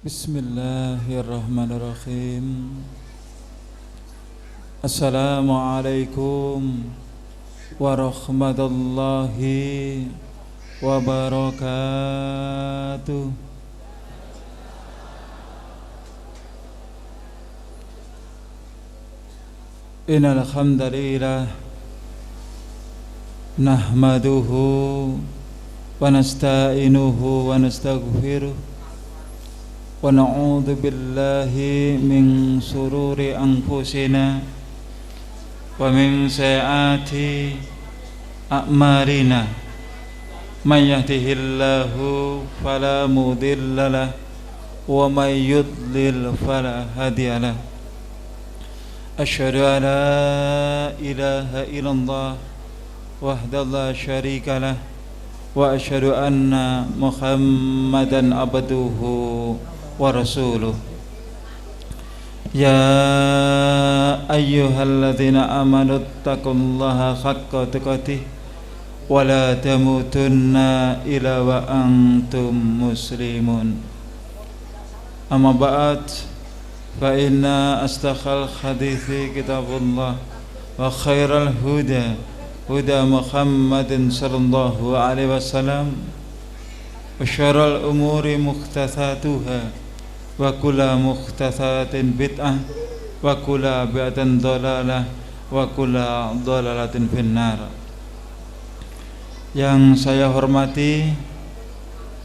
Bismillahirrahmanirrahim. Assalamualaikum warahmatullahi wabarakatuh. Innal hamdalillah nahmaduhu wa nasta'inuhu wa nastaghfiruh wa na'udzu billahi min sururi anfusina wa min sayyiati a'malina may yahdihillahu fala mudhillalah wa may yudlil fala hadiyalah. Asyhadu an la ilaha illallah wahdahu la syarikalah wa asyhadu anna Muhammadan abduhu wa rasuluh. Ya ayyuhalladzina amanu taqullaha haqqa tuqatih wa la tamutunna illa wa antum muslimun. Amma ba'd, fa inna asdaqal hadithi kitabullah wa khairal huda huda Muhammadin sallallahu alaihi wasallam wa syarrul umuri muhdatsatuha wa kullu muhdatsatin bid'ah wa kullu bid'atin dhalalah wa kullu dhalalatin finnar. Yang saya hormati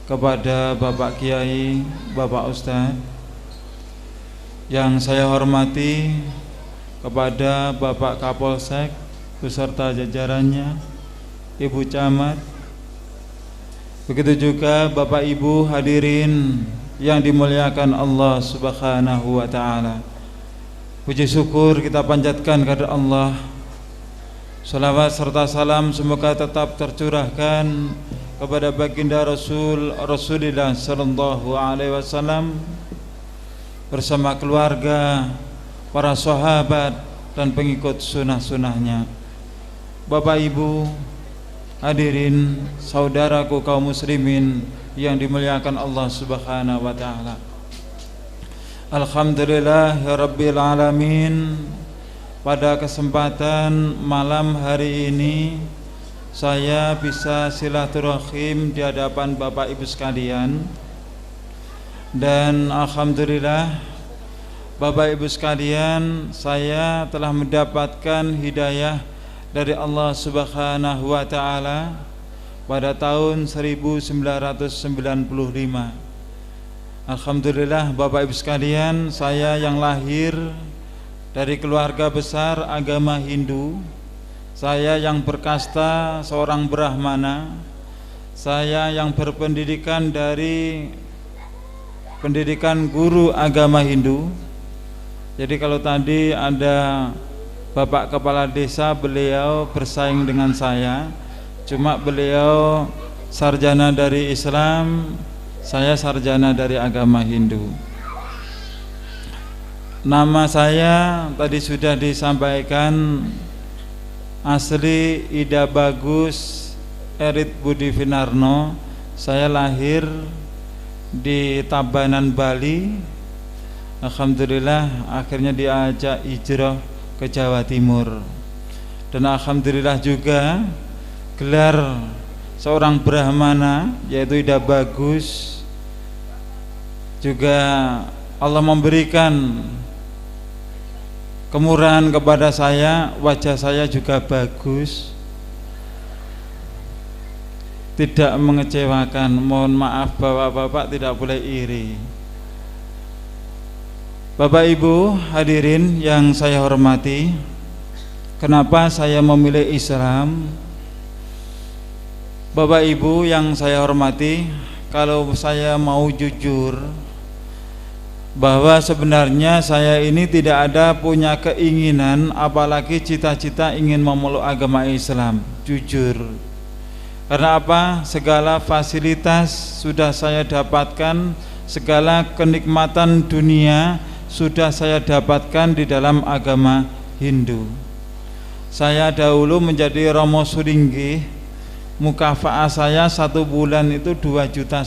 kepada Bapak Kiai, Bapak Ustadz, yang saya hormati kepada Bapak Kapolsek beserta jajarannya, Ibu Camat, begitu juga Bapak Ibu hadirin yang dimuliakan Allah Subhanahu wa ta'ala. Puji syukur kita panjatkan kepada Allah. Salawat serta salam semoga tetap tercurahkan kepada baginda Rasulullah sallallahu alaihi wasallam bersama keluarga, para sahabat dan pengikut sunnah-sunnahnya. Bapak Ibu hadirin, saudaraku kaum muslimin yang dimuliakan Allah Subhanahu wa ta'ala. Alhamdulillahirabbil alamin. Pada kesempatan malam hari ini saya bisa silaturahim di hadapan Bapak Ibu sekalian. Dan alhamdulillah Bapak Ibu sekalian, saya telah mendapatkan hidayah dari Allah Subhanahu wa ta'ala pada tahun 1995. Alhamdulillah Bapak Ibu sekalian, saya yang lahir dari keluarga besar agama Hindu, saya yang berkasta seorang Brahmana, saya yang berpendidikan dari pendidikan guru agama Hindu. Jadi kalau tadi ada Bapak Kepala Desa, beliau bersaing dengan saya, cuma beliau sarjana dari Islam, saya sarjana dari agama Hindu. Nama saya tadi sudah disampaikan, asli Ida Bagus Erit Budi Finarno. Saya lahir di Tabanan, Bali. Alhamdulillah akhirnya diajak hijrah ke Jawa Timur. Dan alhamdulillah juga gelar seorang Brahmana yaitu Ida Bagus juga Allah memberikan kemurahan kepada saya. Wajah saya juga bagus, tidak mengecewakan. Mohon maaf bapak-bapak, tidak boleh iri. Bapak Ibu hadirin yang saya hormati, kenapa saya memilih Islam? Bapak Ibu yang saya hormati, kalau saya mau jujur bahwa sebenarnya saya ini tidak ada punya keinginan, apalagi cita-cita ingin memeluk agama Islam. Jujur. Karena apa? Segala fasilitas sudah saya dapatkan, segala kenikmatan dunia sudah saya dapatkan di dalam agama Hindu. Saya dahulu menjadi Romo Suringgih, mukafaah saya 1 bulan itu 2,5 juta.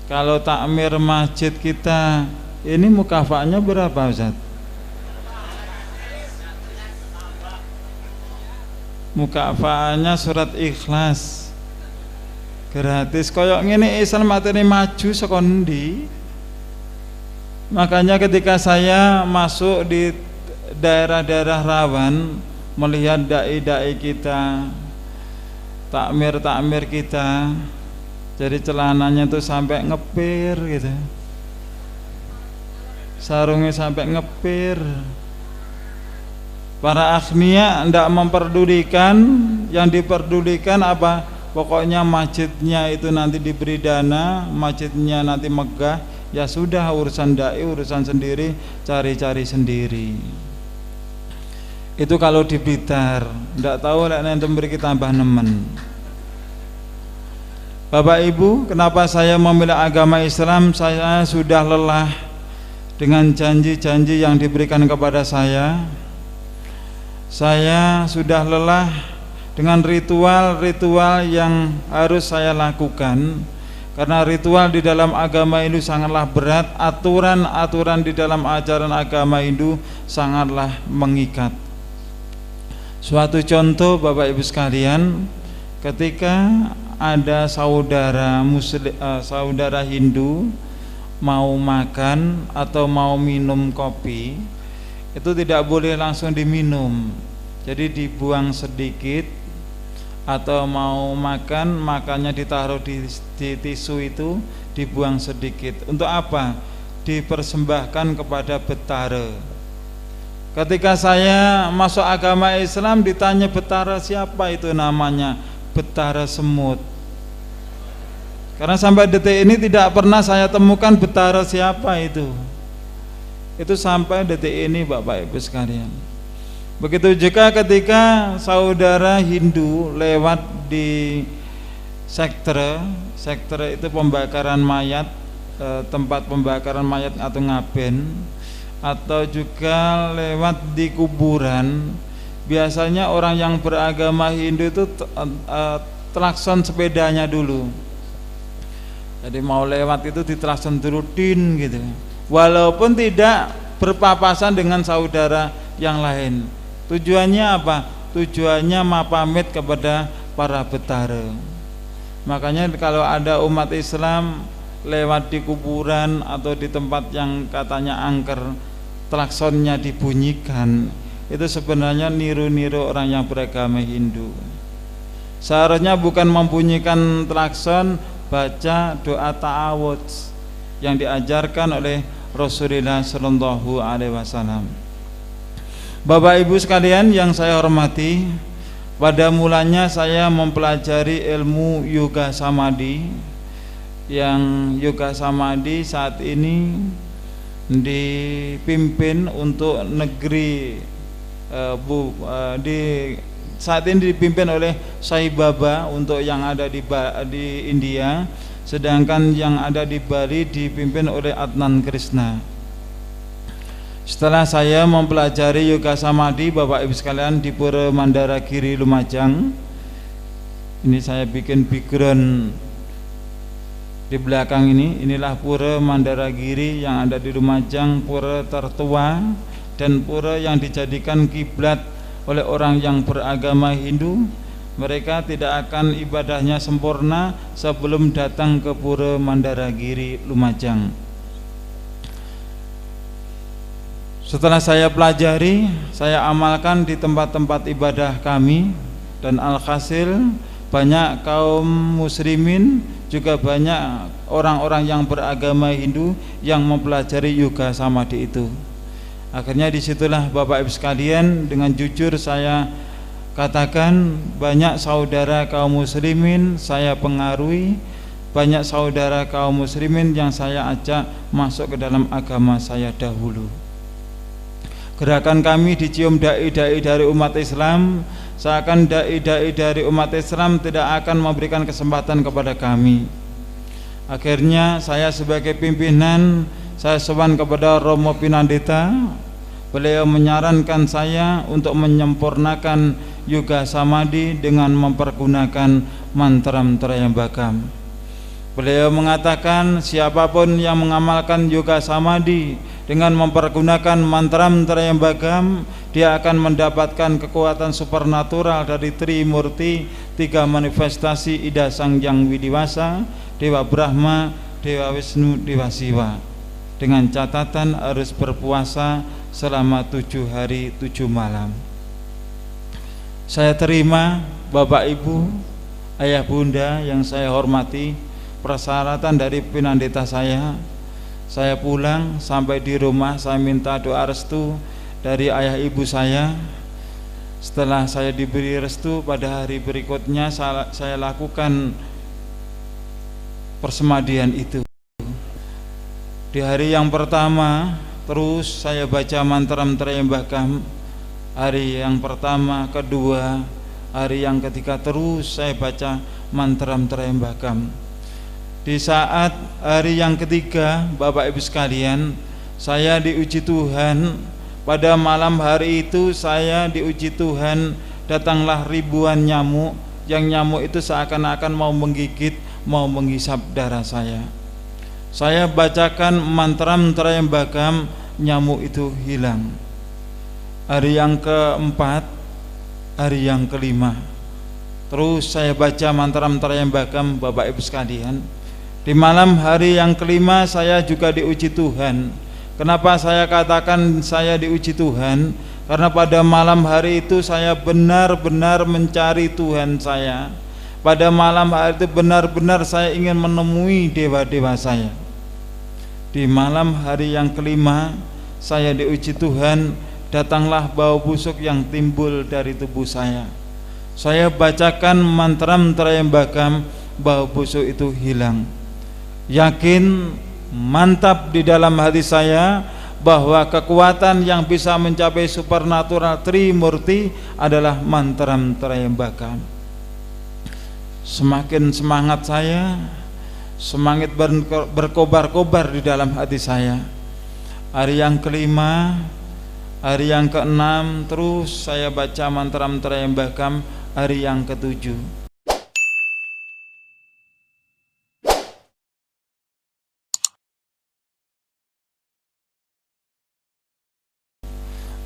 Kalau takmir masjid kita ini mukafaahnya berapa Ustaz? Mukafaahnya surat Ikhlas gratis. Koyok ngene Islam materi maju sekondi. Makanya ketika saya masuk di daerah-daerah rawan, melihat dai-dai kita, takmir kita, jadi celananya tuh sampai ngepir gitu, sarungnya sampai ngepir. Para akhnia tidak memperdulikan, yang diperdulikan apa? Pokoknya masjidnya itu nanti diberi dana, masjidnya nanti megah, ya sudah urusan dai, urusan sendiri, cari-cari sendiri. Itu kalau di Blitar, tidak tahu lek nanti beri tambah nemen. Bapak Ibu, kenapa saya memilih agama Islam? Saya sudah lelah dengan janji-janji yang diberikan kepada saya. Saya sudah lelah dengan ritual-ritual yang harus saya lakukan, karena ritual di dalam agama Hindu sangatlah berat, aturan-aturan di dalam ajaran agama Hindu sangatlah mengikat. Suatu contoh Bapak Ibu sekalian, ketika ada saudara Muslim, saudara Hindu mau makan atau mau minum kopi, itu tidak boleh langsung diminum, jadi dibuang sedikit, atau mau makan, makannya ditaruh di tisu itu, dibuang sedikit. Untuk apa? Dipersembahkan kepada Betara. Ketika saya masuk agama Islam ditanya Betara siapa, itu namanya Betara Semut. Karena sampai detik ini tidak pernah saya temukan Betara siapa itu. Itu sampai detik ini Bapak Ibu sekalian. Begitu juga ketika saudara Hindu lewat di sektre itu pembakaran mayat, tempat pembakaran mayat atau ngaben, atau juga lewat di kuburan. Biasanya orang yang beragama Hindu itu klakson sepedanya dulu. Jadi mau lewat itu diklakson dulu din gitu, walaupun tidak berpapasan dengan saudara yang lain. Tujuannya apa? Tujuannya mapamit kepada para Betara. Makanya kalau ada umat Islam lewat di kuburan atau di tempat yang katanya angker, klaksonnya dibunyikan, itu sebenarnya niru-niru orang yang beragama Hindu. Seharusnya bukan membunyikan klakson, baca doa ta'awudz yang diajarkan oleh Rasulullah Shallallahu Alaihi Wasallam. Bapak Ibu sekalian yang saya hormati, pada mulanya saya mempelajari ilmu yoga samadhi, yang yoga samadhi saat ini dipimpin untuk negeri saat ini dipimpin oleh Sai Baba untuk yang ada di India, sedangkan yang ada di Bali dipimpin oleh Adnan Krishna. Setelah saya mempelajari yoga samadhi Bapak Ibu sekalian di Pura Mandaragiri Lumajang, ini saya bikin background di belakang ini. Inilah Pura Mandaragiri yang ada di Lumajang, pura tertua dan pura yang dijadikan kiblat oleh orang yang beragama Hindu. Mereka tidak akan ibadahnya sempurna sebelum datang ke Pura Mandaragiri Lumajang. Setelah saya pelajari, saya amalkan di tempat-tempat ibadah kami, dan alhasil banyak kaum muslimin, juga banyak orang-orang yang beragama Hindu yang mempelajari yoga samadhi itu. Akhirnya disitulah Bapak Ibu sekalian, dengan jujur saya katakan, banyak saudara kaum muslimin saya pengaruhi, banyak saudara kaum muslimin yang saya ajak masuk ke dalam agama saya dahulu. Gerakan kami dicium dai-dai dari umat Islam, seakan dai-dai dari umat Islam tidak akan memberikan kesempatan kepada kami. Akhirnya saya sebagai pimpinan, saya sowan kepada Romo Pinandita. Beliau menyarankan saya untuk menyempurnakan yoga samadhi dengan mempergunakan mantra Trayambakam. Beliau mengatakan, siapapun yang mengamalkan yoga samadhi dengan mempergunakan mantra-mantra yang bagam, dia akan mendapatkan kekuatan supernatural dari Trimurti, 3 manifestasi Ida Sang Hyang Widiwasa, Dewa Brahma, Dewa Wisnu, Dewa Siwa. Dengan catatan harus berpuasa selama 7 hari 7 malam. Saya terima Bapak Ibu, Ayah Bunda yang saya hormati, persyaratan dari Pinandeta saya pulang sampai di rumah saya minta doa restu dari ayah ibu saya. Setelah saya diberi restu, pada hari berikutnya saya lakukan persemadian itu. Di hari yang pertama terus saya baca mantra-mantra yang bagam. Hari yang pertama, kedua, hari yang ketiga terus saya baca mantra-mantra yang bagam. Di saat hari yang ketiga, Bapak Ibu sekalian, saya diuji Tuhan. Pada malam hari itu saya diuji Tuhan, datanglah ribuan nyamuk. Yang nyamuk itu seakan-akan mau menggigit, mau menghisap darah saya. Saya bacakan mantra-mantra yang bagam, nyamuk itu hilang. Hari yang keempat, hari yang kelima, terus saya baca mantra-mantra yang bagam, Bapak Ibu sekalian. Di malam hari yang kelima saya juga diuji Tuhan. Kenapa saya katakan saya diuji Tuhan? Karena pada malam hari itu saya benar-benar mencari Tuhan saya. Pada malam hari itu benar-benar saya ingin menemui dewa-dewa saya. Di malam hari yang kelima saya diuji Tuhan, datanglah bau busuk yang timbul dari tubuh saya. Saya bacakan mantra-mantra yang bagam, bau busuk itu hilang. Yakin, mantap di dalam hati saya bahwa kekuatan yang bisa mencapai supernatural Trimurti adalah mantra-mantra yang bagam. Semakin semangat saya, semangat berkobar-kobar di dalam hati saya. Hari yang kelima, hari yang keenam, terus saya baca mantra-mantra yang bagam. Hari yang ketujuh,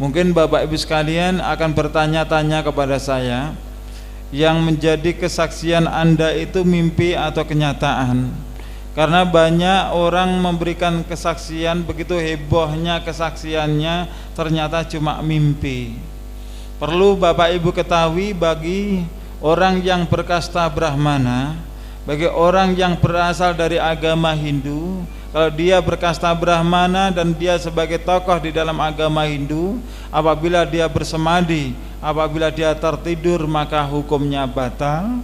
mungkin Bapak Ibu sekalian akan bertanya-tanya kepada saya, yang menjadi kesaksian Anda itu mimpi atau kenyataan? Karena banyak orang memberikan kesaksian, begitu hebohnya kesaksiannya, ternyata cuma mimpi. Perlu Bapak Ibu ketahui, bagi orang yang berkasta Brahmana, bagi orang yang berasal dari agama Hindu, kalau dia berkasta Brahmana dan dia sebagai tokoh di dalam agama Hindu, apabila dia bersemadi, apabila dia tertidur, maka hukumnya batal.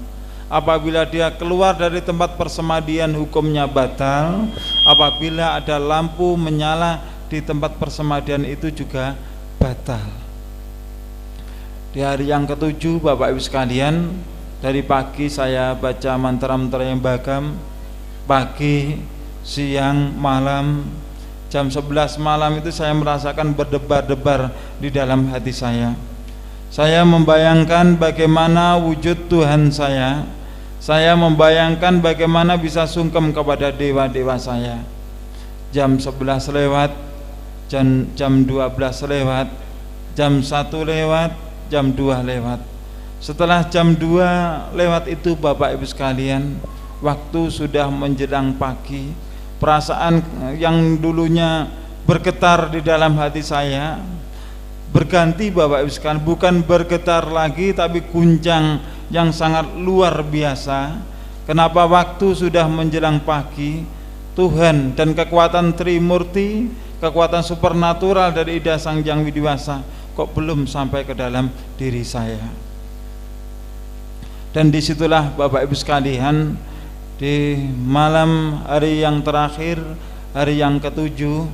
Apabila dia keluar dari tempat persemadian, hukumnya batal. Apabila ada lampu menyala di tempat persemadian, itu juga batal. Di hari yang ketujuh, Bapak Ibu sekalian, dari pagi saya baca mantra-mantra yang bagam, pagi, siang, malam. Jam 11 malam itu saya merasakan berdebar-debar di dalam hati saya. Saya membayangkan bagaimana wujud Tuhan saya. Saya membayangkan bagaimana bisa sungkem kepada dewa-dewa saya. Jam 11 lewat, jam 12 lewat, jam 1 lewat, jam 2 lewat. Setelah jam 2 lewat itu, Bapak Ibu sekalian, waktu sudah menjelang pagi. Perasaan yang dulunya bergetar di dalam hati saya berganti, Bapak Ibu sekalian, bukan bergetar lagi tapi guncang yang sangat luar biasa. Kenapa? Waktu sudah menjelang pagi, Tuhan dan kekuatan Trimurti, kekuatan supernatural dari Ida Sang Hyang Widiwasa kok belum sampai ke dalam diri saya. Dan disitulah Bapak Ibu sekalian, di malam hari yang terakhir, hari yang ketujuh,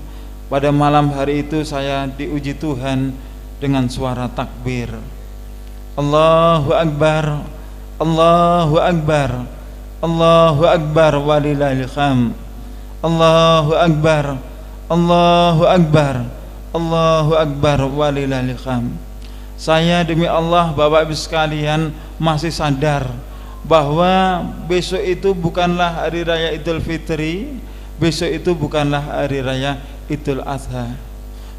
pada malam hari itu saya diuji Tuhan dengan suara takbir. Allahu Akbar, Allahu Akbar, Allahu Akbar walillahil hamd. Allahu Akbar, Allahu Akbar, Allahu Akbar walillahil hamd. Saya demi Allah, Bapak Ibu sekalian, masih sadar bahwa besok itu bukanlah hari raya Idul Fitri, besok itu bukanlah hari raya Idul Adha.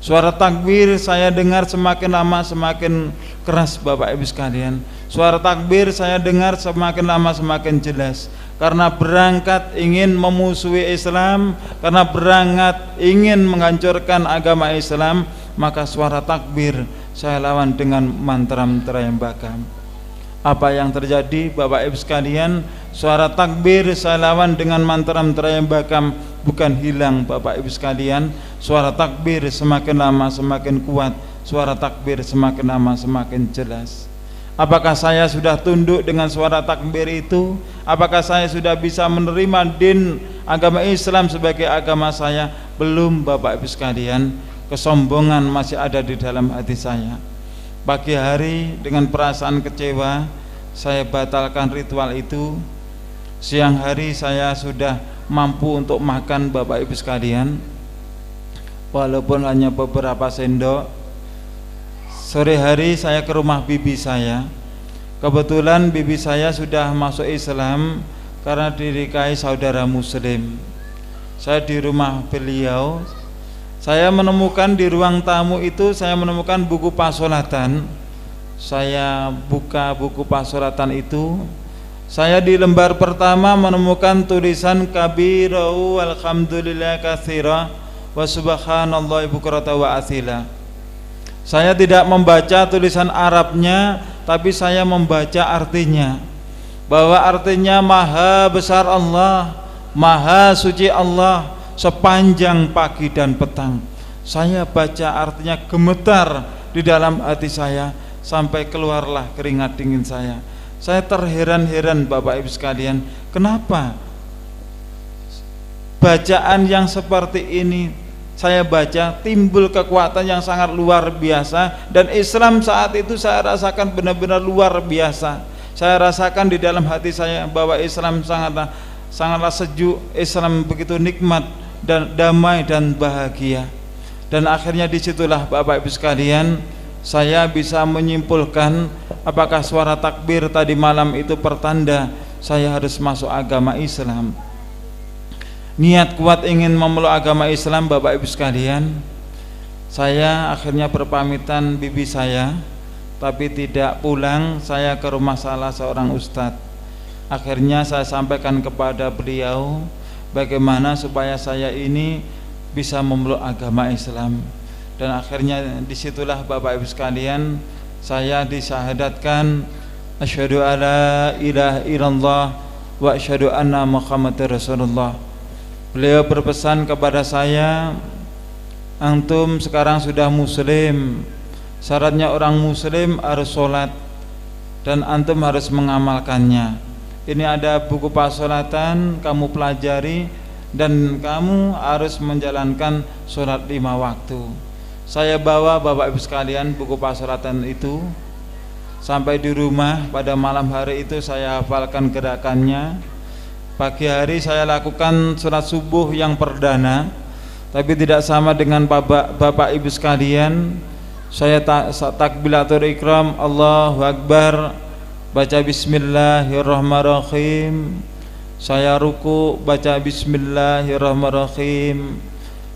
Suara takbir saya dengar semakin lama semakin keras Bapak Ibu sekalian. Suara takbir saya dengar semakin lama semakin jelas. Karena berangkat ingin memusuhi Islam, karena berangkat ingin menghancurkan agama Islam, maka suara takbir saya lawan dengan mantra-mantra yang bakam. Apa yang terjadi Bapak Ibu sekalian? Suara takbir saya lawan dengan mantra-mantra yang bakam, bukan hilang Bapak Ibu sekalian. Suara takbir semakin lama semakin kuat, suara takbir semakin lama semakin jelas. Apakah saya sudah tunduk dengan suara takbir itu? Apakah saya sudah bisa menerima din agama Islam sebagai agama saya? Belum Bapak Ibu sekalian. Kesombongan masih ada di dalam hati saya. Pagi hari dengan perasaan kecewa saya batalkan ritual itu. Siang hari saya sudah mampu untuk makan Bapak Ibu sekalian, walaupun hanya beberapa sendok. Sore hari saya ke rumah bibi saya. Kebetulan bibi saya sudah masuk Islam karena dinikahi saudara muslim. Saya di rumah beliau. Saya menemukan di ruang tamu itu, saya menemukan buku pasolatan. Saya buka buku pasolatan itu. Saya di lembar pertama menemukan tulisan kabirau alhamdulillah katsira wa subhanallahi bukrata wa asila. Saya tidak membaca tulisan Arabnya, tapi saya membaca artinya, bahwa artinya maha besar Allah, maha suci Allah sepanjang pagi dan petang. Saya baca artinya, gemetar di dalam hati saya sampai keluarlah keringat dingin saya. Saya terheran-heran Bapak Ibu sekalian, kenapa bacaan yang seperti ini saya baca timbul kekuatan yang sangat luar biasa, dan Islam saat itu saya rasakan benar-benar luar biasa. Saya rasakan di dalam hati saya bahwa Islam sangatlah sejuk, Islam begitu nikmat dan damai dan bahagia. Dan akhirnya disitulah Bapak Ibu sekalian, saya bisa menyimpulkan apakah suara takbir tadi malam itu pertanda saya harus masuk agama Islam. Niat kuat ingin memeluk agama Islam Bapak Ibu sekalian. Saya akhirnya berpamitan bibi saya, tapi tidak pulang. Saya ke rumah salah seorang ustadz. Akhirnya saya sampaikan kepada beliau bagaimana supaya saya ini bisa memeluk agama Islam. Dan akhirnya disitulah Bapak Ibu sekalian, saya disyahadatkan asyhadu alla ilaha illallah wa asyhadu anna muhammadar rasulullah. Beliau berpesan kepada saya, antum sekarang sudah muslim, syaratnya orang muslim harus sholat, dan antum harus mengamalkannya. Ini ada buku pasolatan, kamu pelajari, dan kamu harus menjalankan sholat 5 waktu. Saya bawa Bapak Ibu sekalian buku pasolatan itu sampai di rumah. Pada malam hari itu saya hafalkan gerakannya. Pagi hari saya lakukan sholat subuh yang perdana, tapi tidak sama dengan Bapak Ibu sekalian. Saya takbiratul ikram, Allahu Akbar, baca bismillahirrahmanirrahim. Saya ruku, baca bismillahirrahmanirrahim.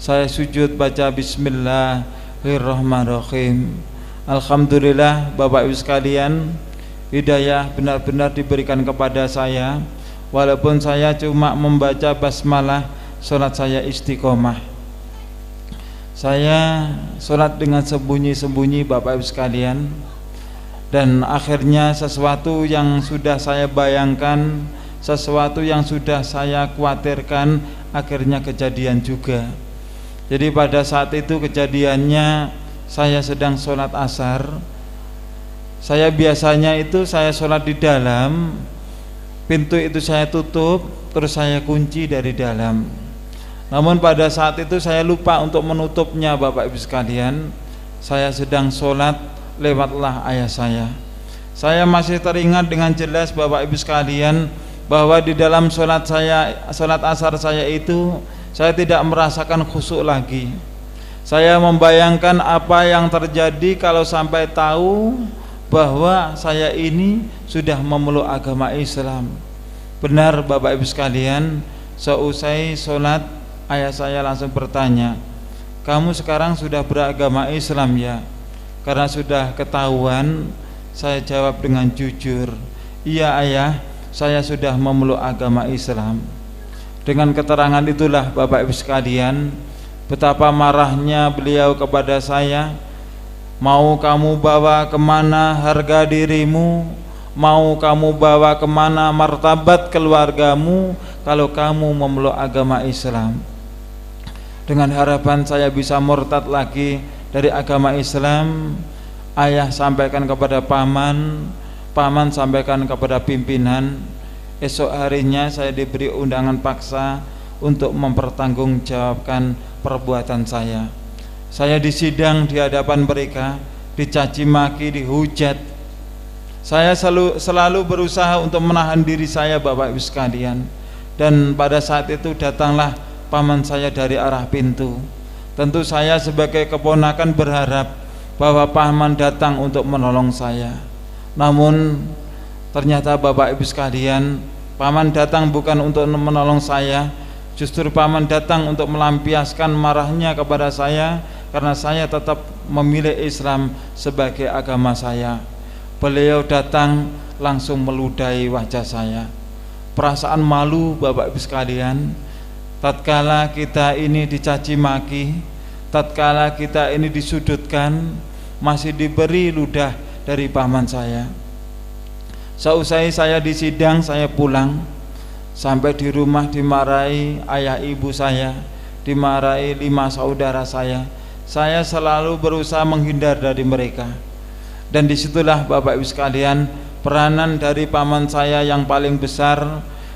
Saya sujud, baca bismillahirrahmanirrahim. Alhamdulillah Bapak Ibu sekalian, hidayah benar-benar diberikan kepada saya. Walaupun saya cuma membaca basmalah, sholat saya istiqomah. Saya sholat dengan sembunyi-sembunyi Bapak Ibu sekalian. Dan akhirnya sesuatu yang sudah saya bayangkan, sesuatu yang sudah saya khawatirkan, akhirnya kejadian juga. Jadi pada saat itu kejadiannya, saya sedang sholat asar. Saya biasanya itu saya sholat di dalam, pintu itu saya tutup, terus saya kunci dari dalam. Namun pada saat itu saya lupa untuk menutupnya Bapak Ibu sekalian. Saya sedang sholat, lewatlah ayah saya. Saya masih teringat dengan jelas Bapak Ibu sekalian, bahwa di dalam sholat asar saya itu, saya tidak merasakan khusyuk lagi. Saya membayangkan apa yang terjadi kalau sampai tahu bahwa saya ini sudah memeluk agama Islam. Benar Bapak Ibu sekalian, seusai sholat ayah saya langsung bertanya, kamu sekarang sudah beragama Islam ya? Karena sudah ketahuan, saya jawab dengan jujur, iya ayah, saya sudah memeluk agama Islam. Dengan keterangan itulah Bapak Ibu sekalian, betapa marahnya beliau kepada saya. Mau kamu bawa kemana harga dirimu, mau kamu bawa kemana martabat keluargamu kalau kamu memeluk agama Islam. Dengan harapan saya bisa murtad lagi dari agama Islam, ayah sampaikan kepada paman, paman sampaikan kepada pimpinan. Esok harinya saya diberi undangan paksa untuk mempertanggungjawabkan perbuatan saya. Saya disidang di hadapan mereka, dicaci maki, dihujat. Saya selalu berusaha untuk menahan diri saya Bapak Ibu sekalian. Dan pada saat itu datanglah paman saya dari arah pintu. Tentu saya sebagai keponakan berharap bahwa paman datang untuk menolong saya. Namun ternyata Bapak Ibu sekalian, paman datang bukan untuk menolong saya, justru paman datang untuk melampiaskan marahnya kepada saya karena saya tetap memilih Islam sebagai agama saya. Beliau datang langsung meludahi wajah saya. Perasaan malu Bapak Ibu sekalian, tatkala kita ini dicaci maki, tatkala kita ini disudutkan, masih diberi ludah dari paman saya. Seusai saya disidang, saya pulang. Sampai di rumah dimarahi ayah ibu saya, dimarahi 5 saudara saya. Saya selalu berusaha menghindar dari mereka. Dan disitulah Bapak Ibu sekalian, peranan dari paman saya yang paling besar.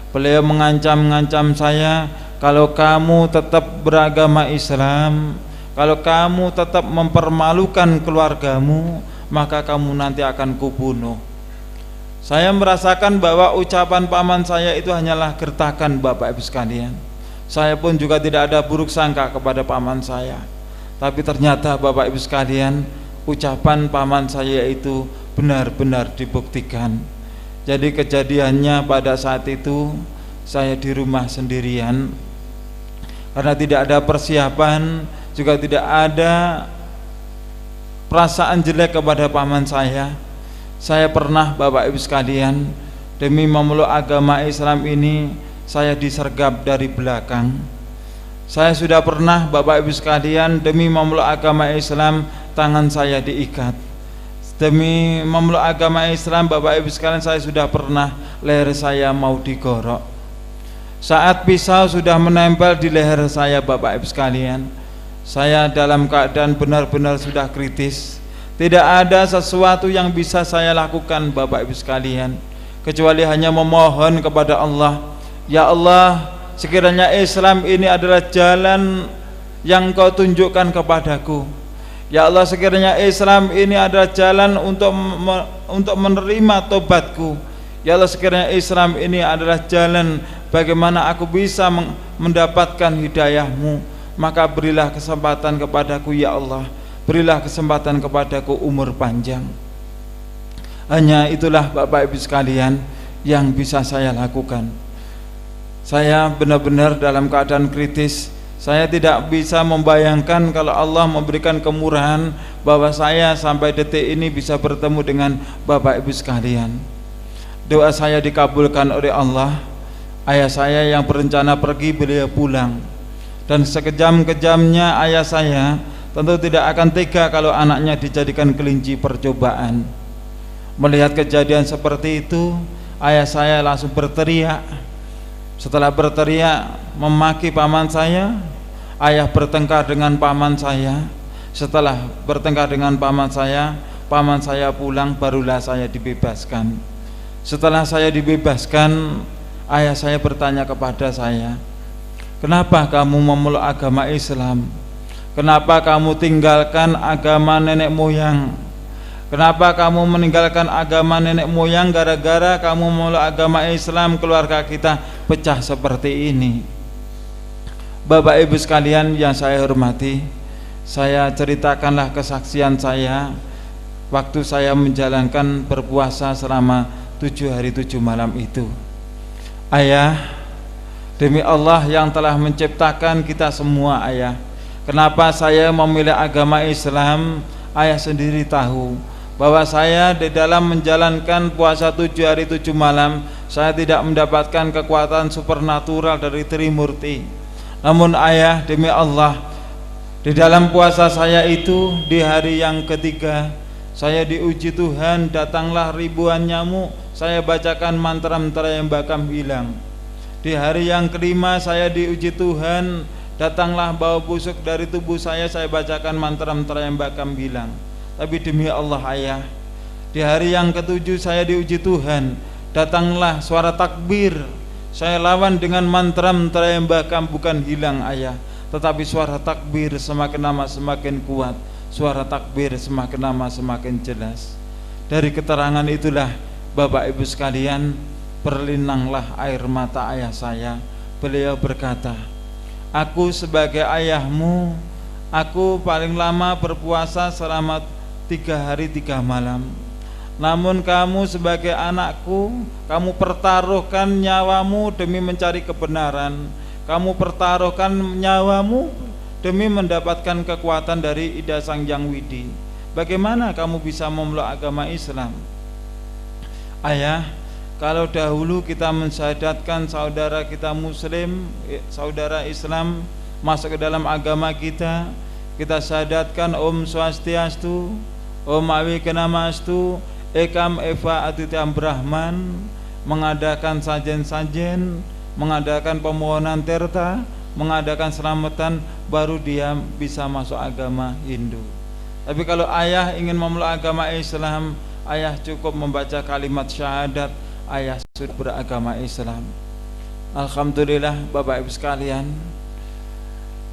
Beliau mengancam-ngancam saya, kalau kamu tetap beragama Islam, kalau kamu tetap mempermalukan keluargamu, maka kamu nanti akan kubunuh. Saya merasakan bahwa ucapan paman saya itu hanyalah gertakan Bapak Ibu sekalian. Saya pun juga tidak ada buruk sangka kepada paman saya. Tapi ternyata Bapak Ibu sekalian, ucapan paman saya itu benar-benar dibuktikan. Jadi kejadiannya pada saat itu saya di rumah sendirian. Karena tidak ada persiapan, juga tidak ada perasaan jelek kepada paman saya. Saya pernah Bapak Ibu sekalian, demi memeluk agama Islam ini, saya disergap dari belakang. Saya sudah pernah Bapak Ibu sekalian, demi memeluk agama Islam, tangan saya diikat. Demi memeluk agama Islam Bapak Ibu sekalian, saya sudah pernah leher saya mau digorok. Saat pisau sudah menempel di leher saya Bapak Ibu sekalian, saya dalam keadaan benar-benar sudah kritis. Tidak ada sesuatu yang bisa saya lakukan Bapak Ibu sekalian, kecuali hanya memohon kepada Allah, ya Allah, sekiranya Islam ini adalah jalan yang Kau tunjukkan kepadaku. Ya Allah, sekiranya Islam ini adalah jalan untuk menerima tobatku. Ya Allah, sekiranya Islam ini adalah jalan bagaimana aku bisa mendapatkan hidayah-Mu, maka berilah kesempatan kepadaku ya Allah. Berilah kesempatan kepadaku umur panjang. Hanya itulah Bapak Ibu sekalian yang bisa saya lakukan. Saya benar-benar dalam keadaan kritis. Saya tidak bisa membayangkan kalau Allah memberikan kemurahan bahwa saya sampai detik ini bisa bertemu dengan Bapak Ibu sekalian. Doa saya dikabulkan oleh Allah. Ayah saya yang berencana pergi, beliau pulang. Dan sekejam-kejamnya ayah saya tentu tidak akan tega kalau anaknya dijadikan kelinci percobaan. Melihat kejadian seperti itu, ayah saya langsung berteriak. Setelah berteriak memaki paman saya, ayah bertengkar dengan paman saya. Setelah bertengkar dengan paman saya pulang, barulah saya dibebaskan. Setelah saya dibebaskan, ayah saya bertanya kepada saya, kenapa kamu memeluk agama Islam? Kenapa kamu tinggalkan agama nenek moyang? Kenapa kamu meninggalkan agama nenek moyang gara-gara kamu memeluk agama Islam, keluarga kita pecah seperti ini? Bapak Ibu sekalian yang saya hormati, saya ceritakanlah kesaksian saya waktu saya menjalankan berpuasa selama 7 hari 7 malam itu. Ayah, demi Allah yang telah menciptakan kita semua ayah, kenapa saya memilih agama Islam? Ayah sendiri tahu bahwa saya di dalam menjalankan puasa 7 hari 7 malam, saya tidak mendapatkan kekuatan supernatural dari Trimurti. Namun ayah, demi Allah, di dalam puasa saya itu, di hari yang ketiga, saya diuji Tuhan, datanglah ribuan nyamuk, saya bacakan mantra-mantra yang bakal hilang. Di hari yang kelima, saya diuji Tuhan, datanglah bau busuk dari tubuh saya bacakan mantra-mantra yang bakal hilang. Tapi demi Allah ayah, di hari yang ketujuh saya diuji Tuhan, datanglah suara takbir, saya lawan dengan mantra-mantra yang bahkan bukan hilang ayah, tetapi suara takbir semakin lama semakin kuat, suara takbir semakin lama semakin jelas. Dari keterangan itulah Bapak Ibu sekalian, berlinanglah air mata ayah saya. Beliau berkata, aku sebagai ayahmu, aku paling lama berpuasa selama 3 hari 3 malam. Namun kamu sebagai anakku, kamu pertaruhkan nyawamu demi mencari kebenaran. Kamu pertaruhkan nyawamu demi mendapatkan kekuatan dari Ida Sang Hyang Widi. Bagaimana kamu bisa memeluk agama Islam? Ayah, kalau dahulu kita mensyahadatkan saudara kita muslim, saudara Islam masuk ke dalam agama kita syahadatkan Om Swastiastu, Om Awikenamastu, Ekam Eva Atityam Brahman, mengadakan sajen-sajen, mengadakan pemohonan terta, mengadakan selamatan, baru dia bisa masuk agama Hindu. Tapi kalau ayah ingin memeluk agama Islam, ayah cukup membaca kalimat syahadat, ayah sudah beragama Islam. Alhamdulillah Bapak Ibu sekalian,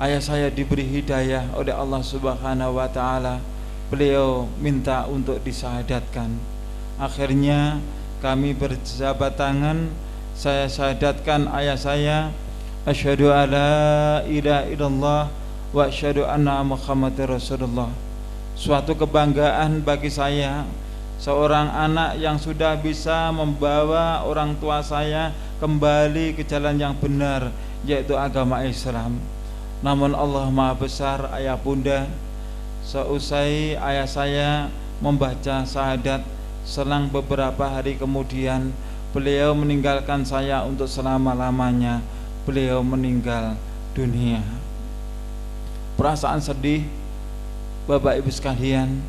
ayah saya diberi hidayah oleh Allah Subhanahu wa Ta'ala. Beliau minta untuk disyahadatkan. Akhirnya kami berjabat tangan, saya syahadatkan ayah saya, asyhadu alla ilaha illallah wa asyhadu anna Muhammadar Rasulullah. Suatu kebanggaan bagi saya, seorang anak yang sudah bisa membawa orang tua saya kembali ke jalan yang benar, yaitu agama Islam. Namun Allah Maha Besar, ayah bunda, seusai ayah saya membaca syahadat, selang beberapa hari kemudian beliau meninggalkan saya untuk selama-lamanya. Beliau meninggal dunia. Perasaan sedih Bapak Ibu sekalian,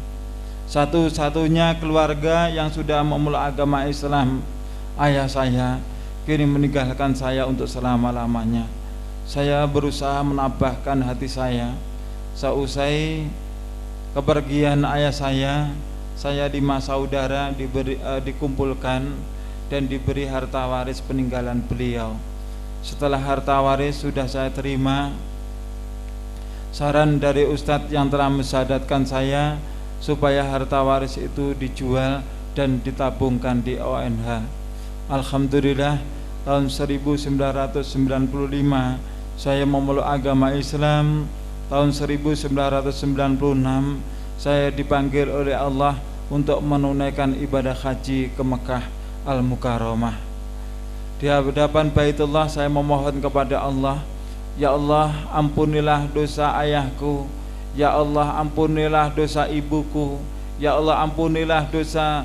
satu-satunya keluarga yang sudah memeluk agama Islam, ayah saya, kini meninggalkan saya untuk selama-lamanya. Saya berusaha menambahkan hati saya. Seusai kepergian ayah saya 5 saudara dikumpulkan dan diberi harta waris peninggalan beliau. Setelah harta waris sudah saya terima, saran dari ustadz yang telah mensyahadatkan saya supaya harta waris itu dijual dan ditabungkan di ONH. Alhamdulillah, tahun 1995 saya memeluk agama Islam. Tahun 1996 saya dipanggil oleh Allah untuk menunaikan ibadah haji ke Mekah Al-Mukarramah. Di hadapan Baitullah saya memohon kepada Allah, ya Allah, ampunilah dosa ayahku, ya Allah, ampunilah dosa ibuku, ya Allah, ampunilah dosa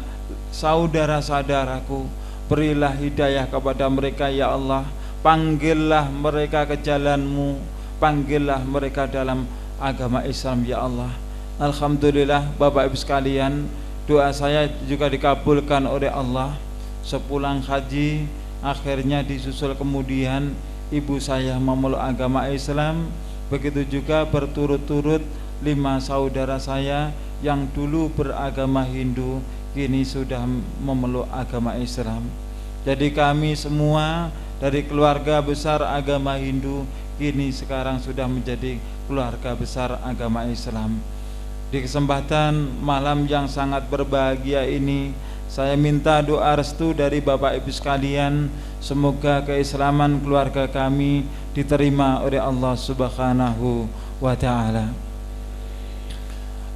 saudara-saudaraku. Berilah hidayah kepada mereka ya Allah, panggillah mereka ke jalan-Mu, panggillah mereka dalam agama Islam ya Allah. Alhamdulillah Bapak Ibu sekalian, doa saya juga dikabulkan oleh Allah. Sepulang haji, akhirnya disusul kemudian ibu saya memeluk agama Islam. Begitu juga berturut-turut 5 saudara saya yang dulu beragama Hindu kini sudah memeluk agama Islam. Jadi kami semua dari keluarga besar agama Hindu kini sekarang sudah menjadi keluarga besar agama Islam. Di kesempatan malam yang sangat berbahagia ini, saya minta doa restu dari Bapak Ibu sekalian, semoga keislaman keluarga kami diterima oleh Allah Subhanahu wa Ta'ala.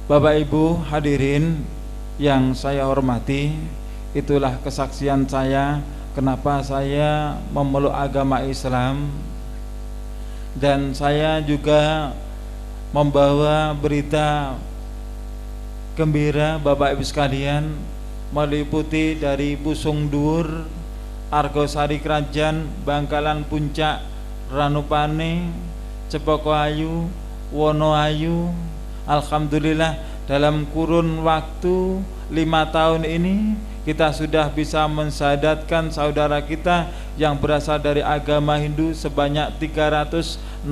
Bapak Ibu hadirin, yang saya hormati, itulah kesaksian saya kenapa saya memeluk agama Islam. Dan saya juga membawa berita gembira Bapak Ibu sekalian, meliputi dari Pusung Dhuwur, Argosari Krajan, Bangkalan Puncak, Ranupane, Cepokoayu, Wonoayu. Alhamdulillah dalam kurun waktu 5 tahun ini kita sudah bisa mensyahadatkan saudara kita yang berasal dari agama Hindu sebanyak 365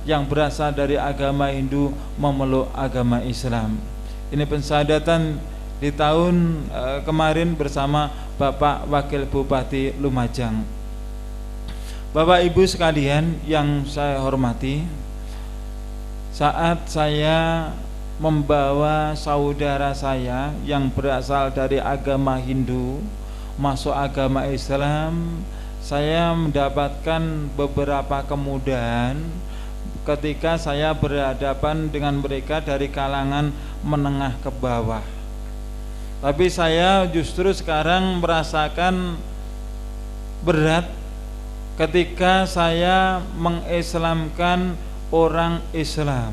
yang berasal dari agama Hindu memeluk agama Islam. Ini pensyahadatan di tahun kemarin bersama Bapak Wakil Bupati Lumajang. Bapak Ibu sekalian yang saya hormati, saat saya membawa saudara saya yang berasal dari agama Hindu masuk agama Islam, saya mendapatkan beberapa kemudahan ketika saya berhadapan dengan mereka dari kalangan menengah ke bawah. Tapi saya justru sekarang merasakan berat ketika saya mengislamkan orang Islam.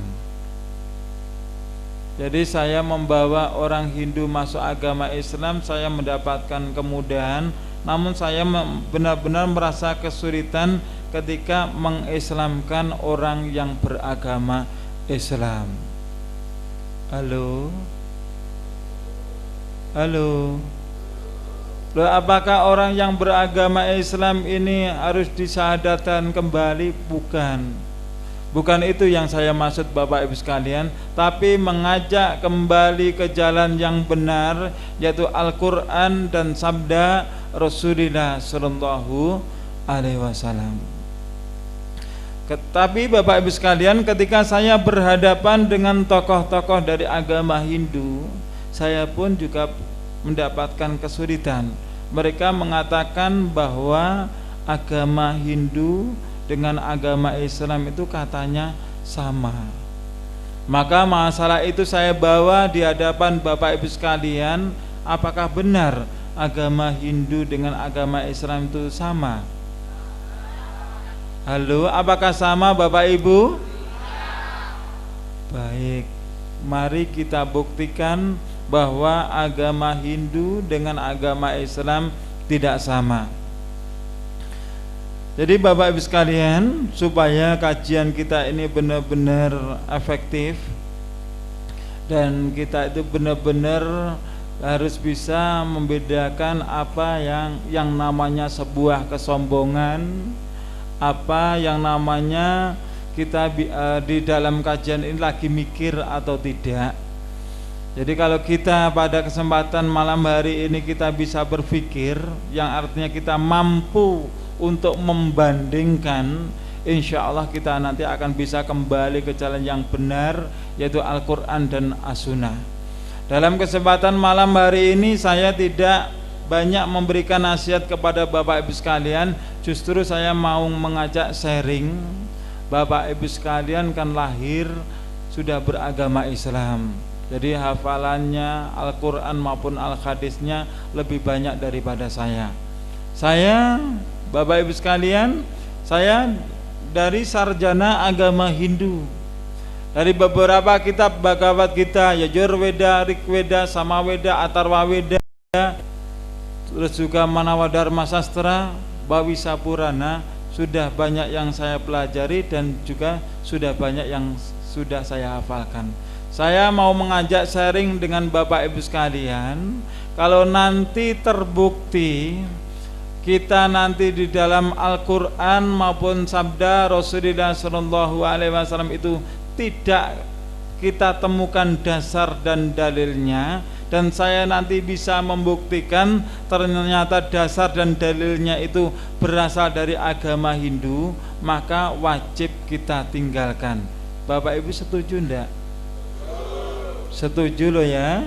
Jadi saya membawa orang Hindu masuk agama Islam, saya mendapatkan kemudahan, namun saya benar-benar merasa kesulitan ketika mengislamkan orang yang beragama Islam. Halo? Halo? Loh, apakah orang yang beragama Islam ini harus disyahadatkan kembali? Bukan itu yang saya maksud Bapak Ibu sekalian, tapi mengajak kembali ke jalan yang benar, yaitu Al-Quran dan sabda Rasulullah Sallallahu Alaihi Wasallam. Tapi Bapak Ibu sekalian, ketika saya berhadapan dengan tokoh-tokoh dari agama Hindu, saya pun juga mendapatkan kesulitan. Mereka mengatakan bahwa agama Hindu dengan agama Islam itu katanya sama. Maka masalah itu saya bawa di hadapan Bapak Ibu sekalian, apakah benar agama Hindu dengan agama Islam itu sama? Halo, apakah sama Bapak Ibu? Baik, mari kita buktikan bahwa agama Hindu dengan agama Islam tidak sama. Jadi Bapak Ibu sekalian, supaya kajian kita ini benar-benar efektif dan kita itu benar-benar harus bisa membedakan apa yang namanya sebuah kesombongan, apa yang namanya kita di dalam kajian ini lagi mikir atau tidak. Jadi kalau kita pada kesempatan malam hari ini kita bisa berpikir, yang artinya kita mampu untuk membandingkan, insya Allah kita nanti akan bisa kembali ke jalan yang benar, yaitu Al-Quran dan As-Sunnah. Dalam kesempatan malam hari ini saya tidak banyak memberikan nasihat kepada Bapak Ibu sekalian, justru saya mau mengajak sharing. Bapak Ibu sekalian kan lahir sudah beragama Islam, jadi hafalannya Al-Quran maupun Al-Hadisnya lebih banyak daripada saya. Bapak Ibu sekalian, saya dari sarjana agama Hindu. Dari beberapa kitab Bhagavad Gita, Yajurveda, Rigveda, Samaveda, Atharvaveda, terus juga Manawadharma Sastra, Bhavisa Purana, sudah banyak yang saya pelajari dan juga sudah banyak yang sudah saya hafalkan. Saya mau mengajak sharing dengan Bapak Ibu sekalian, kalau nanti terbukti kita nanti di dalam Al-Quran maupun sabda Rasulullah Sallallahu Alaihi Wasallam itu tidak kita temukan dasar dan dalilnya, dan saya nanti bisa membuktikan ternyata dasar dan dalilnya itu berasal dari agama Hindu, maka wajib kita tinggalkan. Bapak Ibu setuju enggak? Setuju loh ya.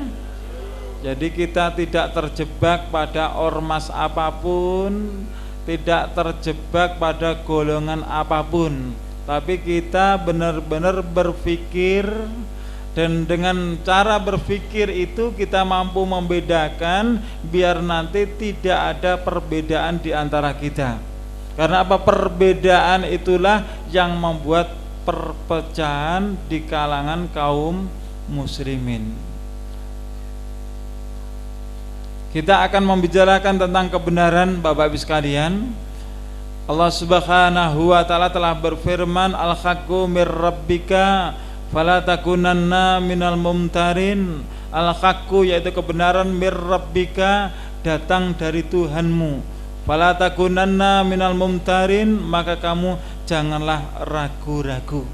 Jadi kita tidak terjebak pada ormas apapun, tidak terjebak pada golongan apapun, tapi kita benar-benar berpikir Dan dengan cara berpikir itu kita mampu membedakan biar nanti tidak ada perbedaan di antara kita. Karena apa? Perbedaan itulah yang membuat perpecahan di kalangan kaum muslimin. Kita akan membicarakan tentang kebenaran, Bapak Ibu sekalian. Allah Subhanahu wa taala telah berfirman, Al-haqqu mir rabbika fala takunanna minal mumtarin. Al-haqqu yaitu kebenaran, mir rabbika datang dari Tuhanmu. Fala takunanna minal mumtarin, maka kamu janganlah ragu-ragu.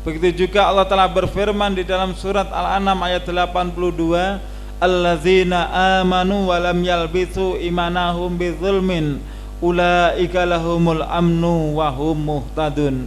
Begitu juga Allah telah berfirman di dalam surat Al-An'am ayat 82, alladzina amanu wa lam yalbitsu imanahum bidzulmin ulaika lahumul amnu wa hum muhtadun.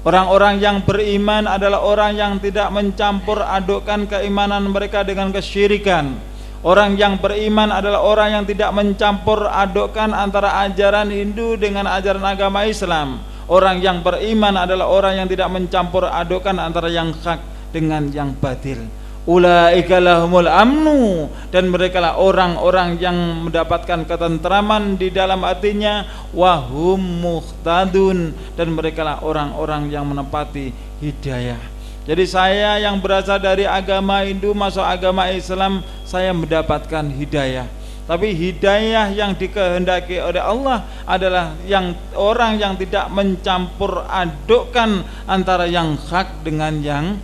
Orang-orang yang beriman adalah orang yang tidak mencampur adukkan keimanan mereka dengan kesyirikan. Orang yang beriman adalah orang yang tidak mencampur adukkan antara ajaran Hindu dengan ajaran agama Islam. Orang yang beriman adalah orang yang tidak mencampur adukkan antara yang hak dengan yang batil. Ulaika lahumul amnu, dan merekalah orang-orang yang mendapatkan ketentraman di dalam hatinya, wahum muhtadun, dan merekalah orang-orang yang menepati hidayah. Jadi saya yang berasal dari agama Hindu masuk agama Islam, saya mendapatkan hidayah. Tapi hidayah yang dikehendaki oleh Allah adalah yang orang yang tidak mencampur adukkan antara yang hak dengan yang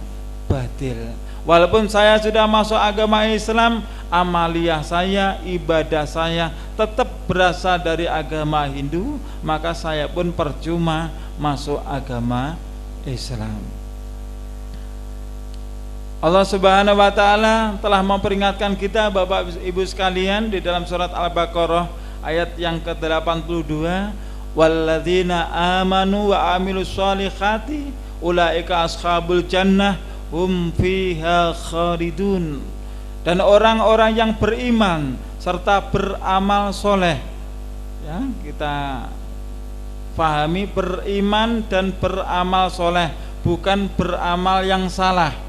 batil. Walaupun saya sudah masuk agama Islam, amaliyah saya, ibadah saya tetap berasal dari agama Hindu, maka saya pun percuma masuk agama Islam. Allah Subhanahu wa taala telah memperingatkan kita, Bapak Ibu sekalian, di dalam surat Al-Baqarah ayat yang ke-82, walladzina amanu wa amilus solihati ulaika ashabul jannah hum fiha khalidun. Dan orang-orang yang beriman serta beramal soleh, ya, kita pahami beriman dan beramal soleh, bukan beramal yang salah.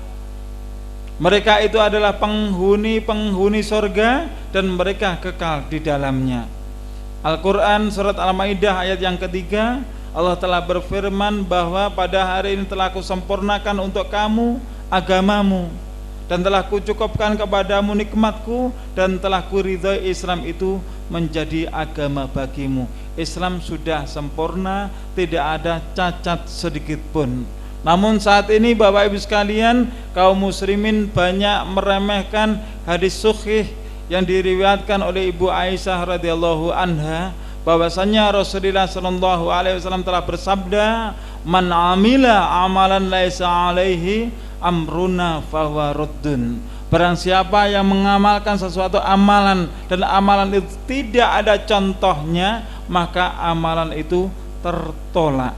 Mereka itu adalah penghuni surga dan mereka kekal di dalamnya. Al-Quran surat Al-Maidah ayat yang ketiga, Allah telah berfirman bahwa pada hari ini telah kusempurnakan untuk kamu agamamu, dan telah kucukupkan kepadamu nikmatku, dan telah kuridhoi Islam itu menjadi agama bagimu. Islam sudah sempurna, tidak ada cacat sedikit pun. Namun saat ini Bapak Ibu sekalian, kaum muslimin banyak meremehkan hadis sahih yang diriwayatkan oleh Ibu Aisyah radhiyallahu anha, bahwasanya Rasulullah sallallahu alaihi wasallam telah bersabda, man amila amalan laisa alaihi amruna fahuwa raddun. Barang siapa yang mengamalkan sesuatu amalan dan amalan itu tidak ada contohnya, maka amalan itu tertolak.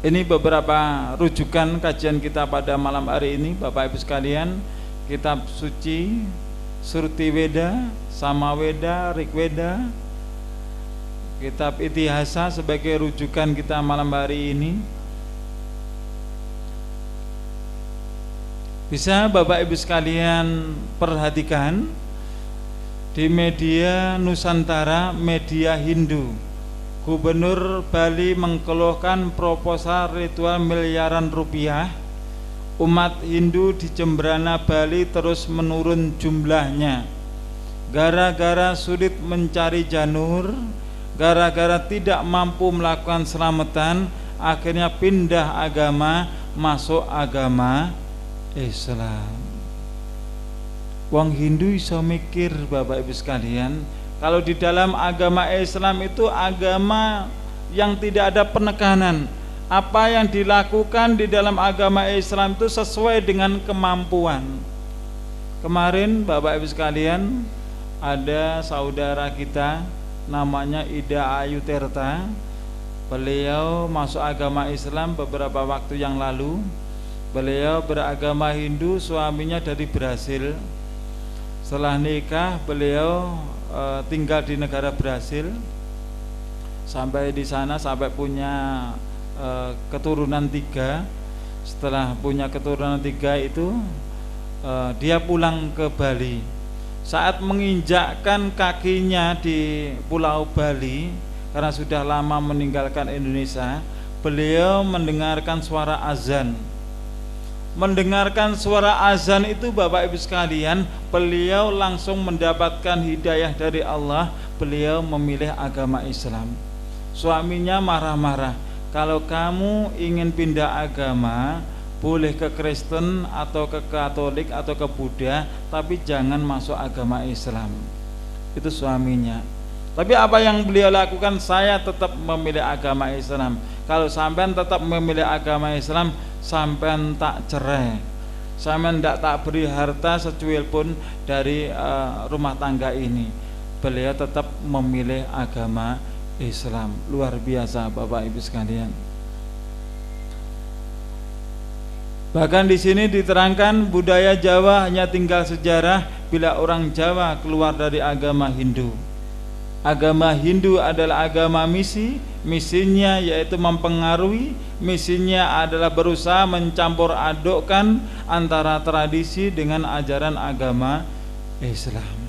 Ini beberapa rujukan kajian kita pada malam hari ini, Bapak Ibu sekalian. Kitab suci, Surti Weda, Samaweda, Rigweda, kitab Itihasa sebagai rujukan kita malam hari ini. Bisa Bapak Ibu sekalian perhatikan di media Nusantara, media Hindu, Gubernur Bali mengeluhkan proposal ritual miliaran rupiah. Umat Hindu di Jembrana Bali terus menurun jumlahnya. Gara-gara sulit mencari janur, gara-gara tidak mampu melakukan selamatan, akhirnya pindah agama, masuk agama Islam. Wong Hindu iso mikir, Bapak Ibu sekalian, kalau di dalam agama Islam itu agama yang tidak ada penekanan. Apa yang dilakukan di dalam agama Islam itu sesuai dengan kemampuan. Kemarin Bapak Ibu sekalian, ada saudara kita namanya Ida Ayu Tirta. Beliau masuk agama Islam beberapa waktu yang lalu. Beliau beragama Hindu, suaminya dari Brasil. Setelah nikah beliau tinggal di negara Brasil. Sampai di sana sampai punya keturunan 3. Setelah punya keturunan 3 itu dia pulang ke Bali. Saat menginjakkan kakinya di Pulau Bali, karena sudah lama meninggalkan Indonesia, beliau mendengarkan suara azan. Mendengarkan suara azan itu Bapak Ibu sekalian, beliau langsung mendapatkan hidayah dari Allah. Beliau memilih agama Islam. Suaminya marah-marah, kalau kamu ingin pindah agama, boleh ke Kristen atau ke Katolik atau ke Buddha, tapi jangan masuk agama Islam. Itu suaminya. Tapi apa yang beliau lakukan? Saya tetap memilih agama Islam. Kalau sampean tetap memilih agama Islam, sampean tak cerai, sampean tak beri harta secuil pun dari rumah tangga ini. Beliau tetap memilih agama Islam. Luar biasa Bapak Ibu sekalian. Bahkan di sini diterangkan budaya Jawa hanya tinggal sejarah bila orang Jawa keluar dari agama Hindu. Agama Hindu adalah agama misi, misinya yaitu mempengaruhi, misinya adalah berusaha mencampur adukkan antara tradisi dengan ajaran agama Islam.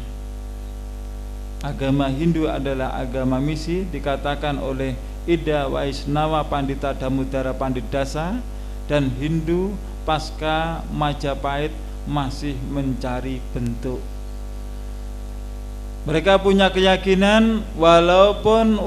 Agama Hindu adalah agama misi, dikatakan oleh Ida Waisnawa Pandita Damodara Panditdasa, dan Hindu pasca Majapahit masih mencari bentuk. Mereka punya keyakinan walaupun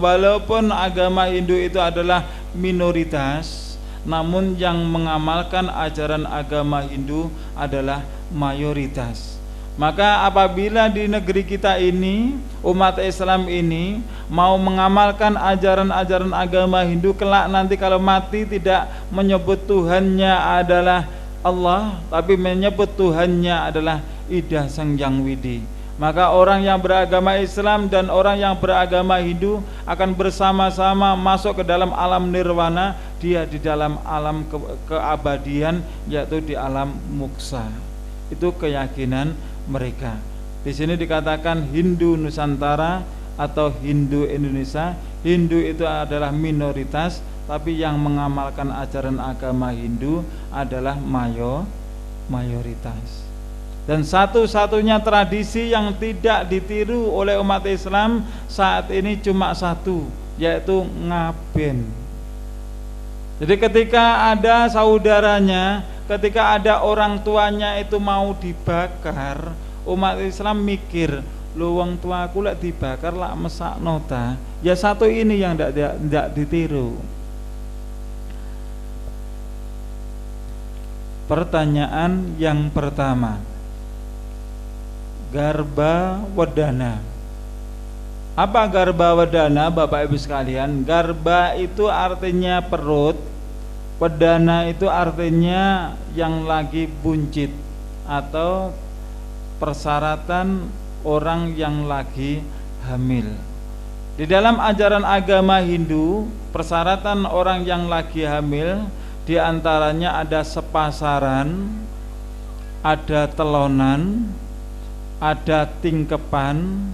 walaupun agama Hindu itu adalah minoritas, namun yang mengamalkan ajaran agama Hindu adalah mayoritas. Maka apabila di negeri kita ini, umat Islam ini mau mengamalkan ajaran-ajaran agama Hindu, kelak nanti kalau mati tidak menyebut Tuhannya adalah Allah, tapi menyebut Tuhannya adalah Ida Sang Hyang Widi, maka orang yang beragama Islam dan orang yang beragama Hindu akan bersama-sama masuk ke dalam alam nirwana. Dia di dalam alam keabadian, yaitu di alam moksa. Itu keyakinan mereka. Di sini dikatakan Hindu Nusantara atau Hindu Indonesia. Hindu itu adalah minoritas, tapi yang mengamalkan ajaran agama Hindu adalah mayoritas. Dan satu-satunya tradisi yang tidak ditiru oleh umat Islam saat ini cuma satu, yaitu ngaben. Jadi ketika ada saudaranya, ketika ada orang tuanya itu mau dibakar, umat Islam mikir, lu wong tuaku lek dibakar lak mesak nota. Ya satu ini yang tidak ditiru. Pertanyaan yang pertama, Garba Wedana. Apa Garba Wedana Bapak Ibu sekalian? Garba itu artinya perut, Wedana itu artinya yang lagi buncit atau persyaratan orang yang lagi hamil. Di dalam ajaran agama Hindu, persyaratan orang yang lagi hamil diantaranya ada sepasaran, ada telonan, ada tingkepan,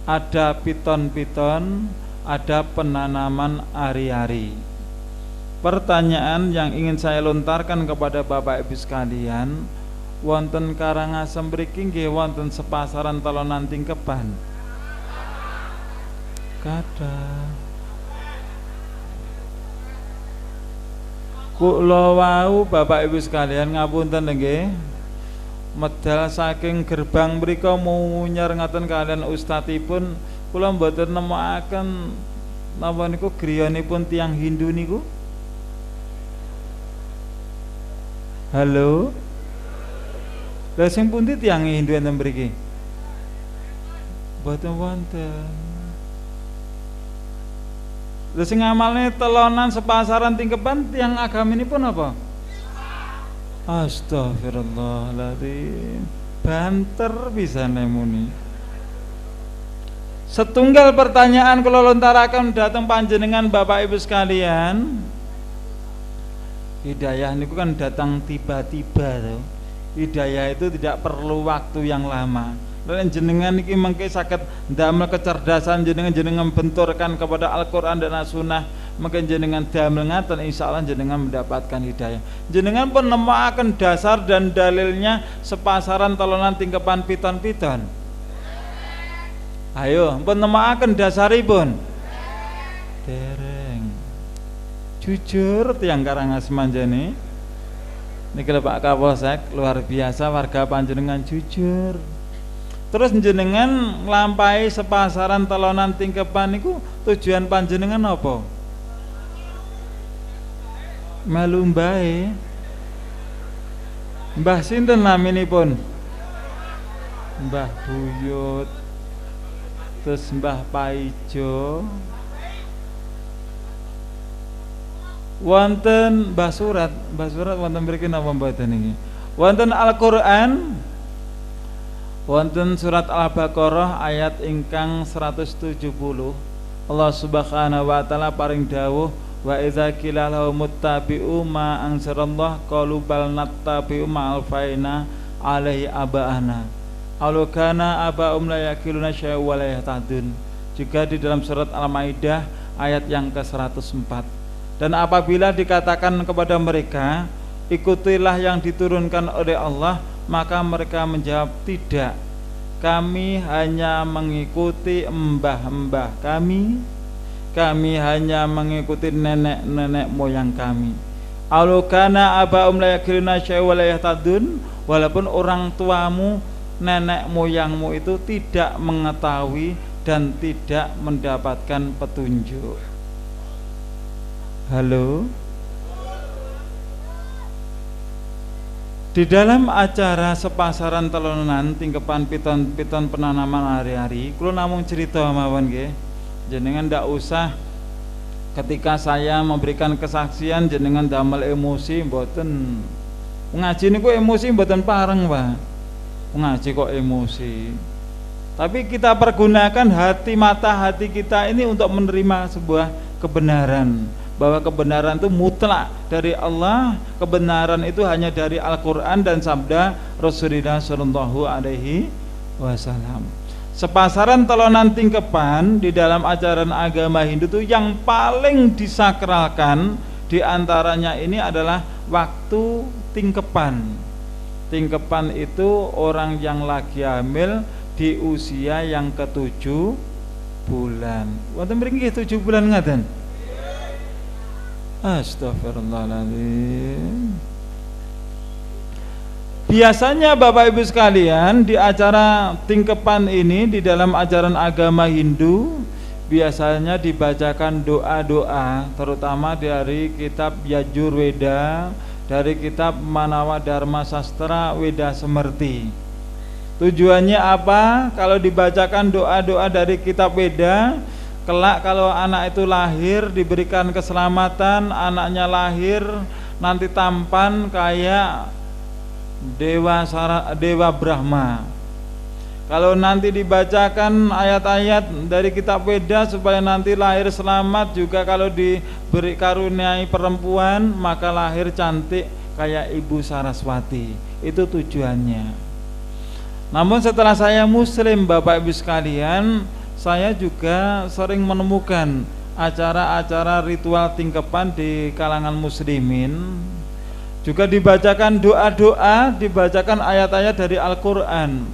ada piton-piton, ada penanaman ari-ari. Pertanyaan yang ingin saya lontarkan kepada Bapak Ibu sekalian, wonten Karangasem mriki nggih wonten sepasaran telonan tingkepan? Kathah. Kula wau Bapak Ibu sekalian ngapunten nggih, medal saking gerbang mriku munyer ngaten kalian ustadzipun, kula mboten nemokaken napa niku griyanipun tiyang Hindu niku. Halo. Lha sing pundi tiyang Hindu enten mriki? Mboten wonten. Lha sing ngamalne telonan sepasaran tingkepan tiyang agaminipun apa? Astagfirullahaladzim, banter bisa nemuni. Setunggal pertanyaan kalau lontarakan datang panjenengan Bapak Ibu sekalian. Hidayah niku kan datang tiba-tiba tuh. Hidayah itu tidak perlu waktu yang lama. Dan jenengan iki mengke saged ndamel kecerdasan jenengan benturkan kepada Al-Qur'an dan As-Sunnah, mungkin jenengan damel ngaten insyaallah jenengan mendapatkan hidayah. Jenengan pun nemakaken dasar dan dalilnya sepasaran tolonan tingkepan piton-piton. Ayo, pun nemakaken dasaripun. Dereng. Jujur tiyang Karangas manjane. Niki Pak Kapolsek luar biasa warga panjenengan jujur. Terus jenengan nglampahi sepasaran telonan tingkepan niku tujuan panjenengan apa? Melu mbae. Mbah sinten naminipun? Mbah Buyut. Terus Mbah Paijo. Wonten Mbah Surat wonten mriki napa mboten niki? Wonten Al-Qur'an, wonten surat Al-Baqarah ayat ingkang 170. Allah Subhanahu wa taala paring dawuh, wa idza qila lahum muttabi'u ma anzalallah qalu bal nattabi'u ma alfaina alaihi aba'ana aw kana aba'um la yaqiluna syai'a wa la yahtadun. Juga di dalam surat Al-Maidah ayat yang ke-104. Dan apabila dikatakan kepada mereka, ikutilah yang diturunkan oleh Allah, maka mereka menjawab, tidak, kami hanya mengikuti mbah-mbah kami hanya mengikuti nenek-nenek moyang kami. Alukana aba'um la yaqiluna syai'a wa la yahtadun. Walaupun orang tuamu, nenek moyangmu itu tidak mengetahui dan tidak mendapatkan petunjuk. Halo. Di dalam acara sepasaran telonan tingkepan piton-piton penanaman hari-hari, kula namung cerita mawon nggih. Jenengan ndak usah ketika saya memberikan kesaksian jenengan damel emosi mboten. Ngaji niku emosi mboten pareng, Pak. Ngaji kok emosi. Tapi kita pergunakan hati mata hati kita ini untuk menerima sebuah kebenaran. Bahwa kebenaran itu mutlak dari Allah, kebenaran itu hanya dari Al-Quran dan sabda Rasulullah Shallallahu Alaihi Wasallam. Sepasaran telonan tingkepan di dalam ajaran agama Hindu itu yang paling disakralkan diantaranya ini adalah waktu tingkepan. Tingkepan itu orang yang lagi hamil di usia yang ke-7 bulan. Wonten mriki 7 bulan ngaten. Astagfirullahaladzim. Biasanya Bapak Ibu sekalian di acara tingkepan ini di dalam ajaran agama Hindu biasanya dibacakan doa-doa, terutama dari kitab Yajurveda, dari kitab Manawa Dharma Sastra Weda Semerti. Tujuannya apa? Kalau dibacakan doa-doa dari kitab Weda, kelak kalau anak itu lahir diberikan keselamatan, anaknya lahir nanti tampan kayak Dewa Brahma. Kalau nanti dibacakan ayat-ayat dari kitab Weda supaya nanti lahir selamat, juga kalau diberi karuniai perempuan maka lahir cantik kayak Ibu Saraswati. Itu tujuannya. Namun setelah saya muslim Bapak Ibu sekalian, saya juga sering menemukan acara-acara ritual tingkepan di kalangan muslimin. Juga dibacakan doa-doa, dibacakan ayat-ayat dari Al-Quran.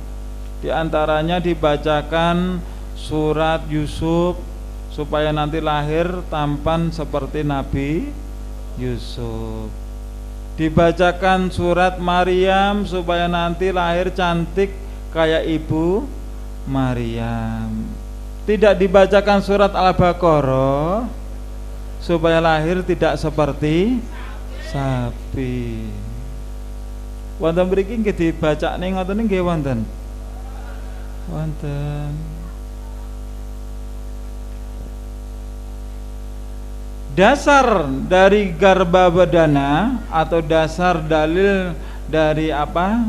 Di antaranya dibacakan surat Yusuf supaya nanti lahir tampan seperti Nabi Yusuf. Dibacakan surat Maryam supaya nanti lahir cantik kayak Ibu Maryam. Tidak dibacakan surat Al-Baqarah supaya lahir tidak seperti sapi. Wonten mriki nggih dibacane ngoten nggih wonten. Wonten. Dasar dari Garbhadana atau dasar dalil dari apa?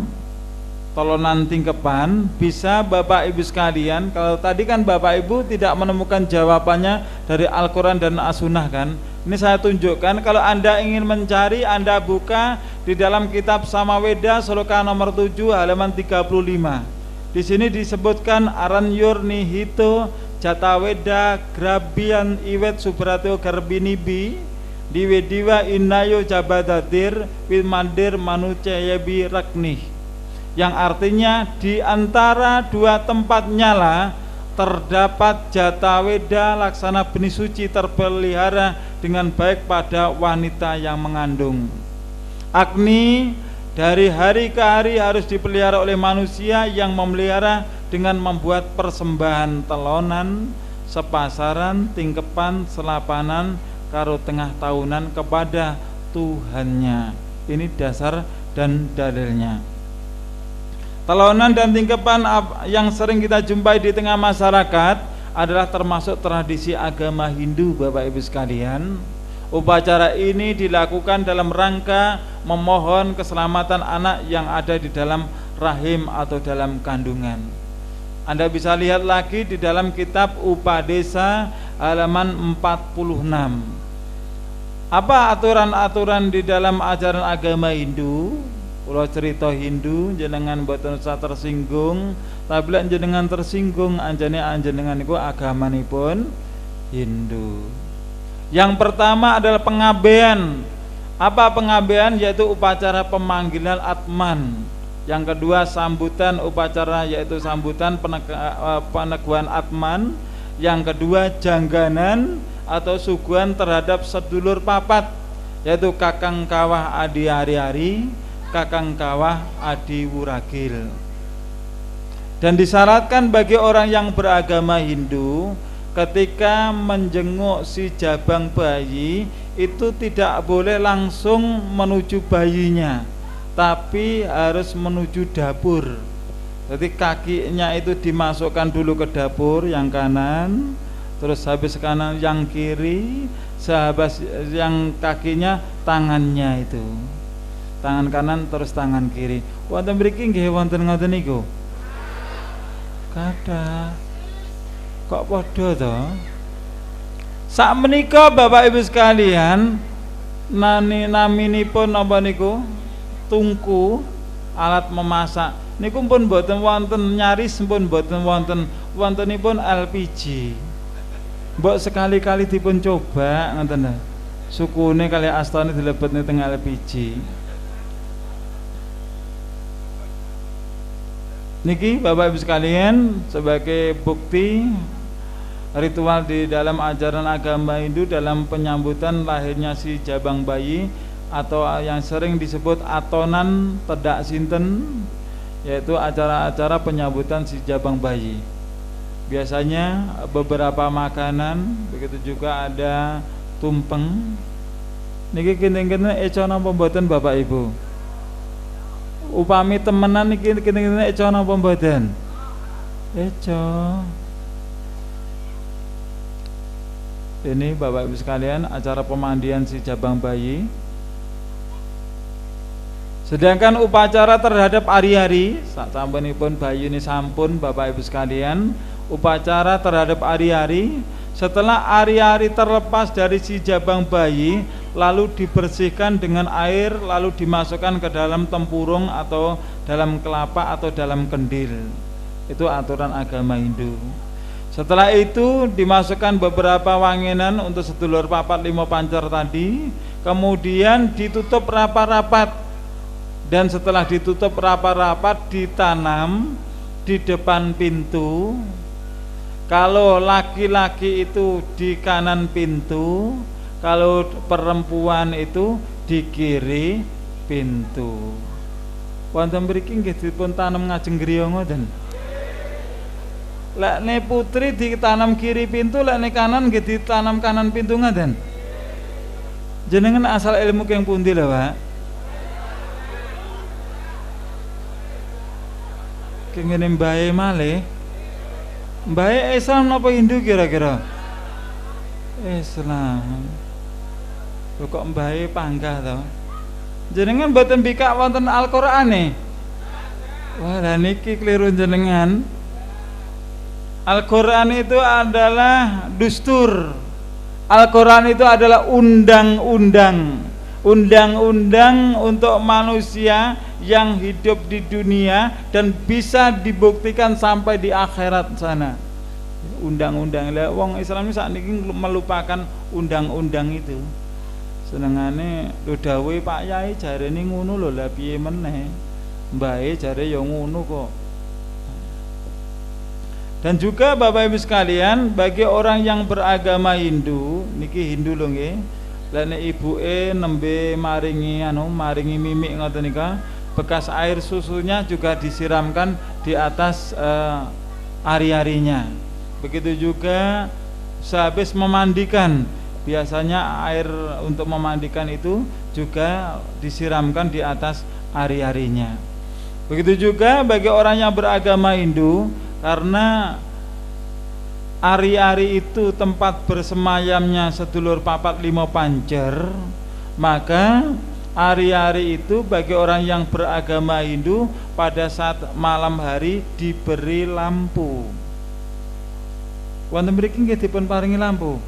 Tolonan tingkepan bisa Bapak Ibu sekalian. Kalau tadi kan Bapak Ibu tidak menemukan jawabannya dari Al-Quran dan As-Sunnah kan. Ini saya tunjukkan. Kalau Anda ingin mencari, Anda buka di dalam kitab Samaweda Sloka nomor 7 halaman 35. Di sini disebutkan Aranyur Nihito Jataweda Grabian Iwet Subratyo Garbinibi Diwediwa Inayo Jabadatir Wilmandir Manuceyebi Raknih, yang artinya di antara dua tempat nyala terdapat Jataweda laksana benih suci terpelihara dengan baik pada wanita yang mengandung. Agni dari hari ke hari harus dipelihara oleh manusia yang memelihara dengan membuat persembahan telonan, sepasaran, tingkepan, selapanan, karo tengah tahunan kepada Tuhannya. Ini dasar dan dalilnya. Telonan dan tingkepan yang sering kita jumpai di tengah masyarakat adalah termasuk tradisi agama Hindu, Bapak Ibu sekalian. Upacara ini dilakukan dalam rangka memohon keselamatan anak yang ada di dalam rahim atau dalam kandungan. Anda bisa lihat lagi di dalam kitab Upadesa halaman 46. Apa aturan-aturan di dalam ajaran agama Hindu? Kalau cerita Hindu jenengan boten usah tersinggung, tapi lek jenengan tersinggung anjane anjenengan niku agamanipun Hindu. Yang pertama adalah pengabaian. Apa pengabaian? Yaitu upacara pemanggilan Atman. Yang kedua sambutan upacara, yaitu sambutan peneguhan Atman. Yang kedua jangganan atau suguhan terhadap sedulur papat, yaitu kakang kawah adi hari-hari, kakang kawah adi wuragil. Dan disyaratkan bagi orang yang beragama Hindu ketika menjenguk si jabang bayi itu tidak boleh langsung menuju bayinya, tapi harus menuju dapur. Jadi kakinya itu dimasukkan dulu ke dapur yang kanan, terus habis kanan yang kiri, sehabis yang kakinya tangannya itu. Tangan kanan terus tangan kiri. Wonten mriki nggih wonten ngoten niku? Kathah. Kok padha to? Sakmenika Bapak Ibu sekalian, naminipun napa niku? Tungku, alat memasak. Niku pun boten wonten, nyaris pun boten wonten, wontenipun LPG. Mbok sekali-kali dipun coba ngoten lho. Sukune kali astane dilebetne teng LPG. Niki Bapak Ibu sekalian, sebagai bukti ritual di dalam ajaran agama Hindu dalam penyambutan lahirnya si jabang bayi atau yang sering disebut atonan tedak sinten, yaitu acara-acara penyambutan si jabang bayi. Biasanya beberapa makanan, begitu juga ada tumpeng. Niki kinten-kinten eco napa mboten Bapak Ibu? Upami temenan niki kinten-kinten eco napa mboten? Eco. Ini Bapak Ibu sekalian acara pemandian si jabang bayi. Sedangkan upacara terhadap ari-ari, sasampunipun bayi ini sampun Bapak Ibu sekalian, upacara terhadap ari-ari, setelah ari-ari terlepas dari si jabang bayi, lalu dibersihkan dengan air, lalu dimasukkan ke dalam tempurung atau dalam kelapa atau dalam kendil. Itu aturan agama Hindu. Setelah itu dimasukkan beberapa wanginan untuk sedulur papat limo pancer tadi, kemudian ditutup rapat-rapat. Dan setelah ditutup rapat-rapat ditanam di depan pintu. Kalau laki-laki itu di kanan pintu, kalau perempuan itu di kiri pintu. Wonten mriki nggih dipun tanam ngajeng griya ngoten. Lekne putri ditanam kiri pintu, lekne kanan nggih ditanam kanan pintu ngoten. Jenengan asal ilmu keng pundi lho, Pak? Kengene mbae malih. Mbae Islam napa Hindu kira-kira? Islam. Kok mbae panggah to? Jenengan mboten bikak wonten Al-Qur'ane. Wah, lah niki keliru jenengan. Al-Qur'an itu adalah dustur. Al-Qur'an itu adalah undang-undang. Undang-undang untuk manusia yang hidup di dunia dan bisa dibuktikan sampai di akhirat sana. undang-undang. Lah wong Islam ini saat ini melupakan undang-undang itu. Senengane lho dawuhe Pak Yai jarene ngono lho, lah piye meneh. Mbae jare ya ngono kok. Dan juga Bapak Ibu sekalian, bagi orang yang beragama Hindu, niki Hindu lho nggih. Lah nek ibuke nembe maringi mimik ngoten nika, bekas air susunya juga disiramkan di atas ari-arinya. Begitu juga sehabis memandikan, biasanya air untuk memandikan itu juga disiramkan di atas ari-arinya. Begitu juga bagi orang yang beragama Hindu, karena ari-ari itu tempat bersemayamnya sedulur papat limo pancer, maka ari-ari itu bagi orang yang beragama Hindu pada saat malam hari diberi lampu. Wonten mriki nggih dipun paringi lampu.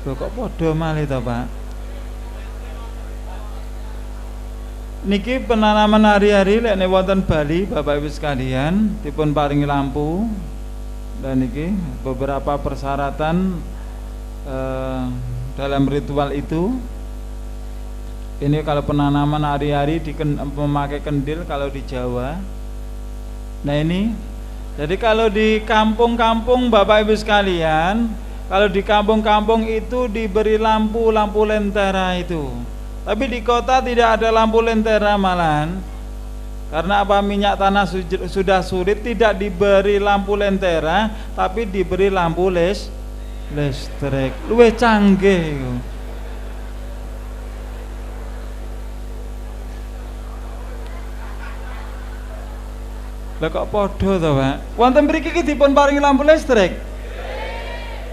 Lho kok padha malih to, Pak? Niki penanaman hari-hari lek wonten Bali Bapak Ibu sekalian dipun paringi lampu. Dan niki beberapa persyaratan dalam ritual itu. Ini kalau penanaman hari-hari memakai kendil kalau di Jawa. Nah ini, jadi kalau di kampung-kampung Bapak Ibu sekalian, kalau di kampung-kampung itu diberi lampu lentera itu. Tapi di kota tidak ada lampu lentera malahan. Karena apa, minyak tanah sudah sulit, tidak diberi lampu lentera, tapi diberi lampu listrik. Luwih canggih iku. Lah kok padha to, Pak? Wonten mriki iki dipun paringi lampu listrik.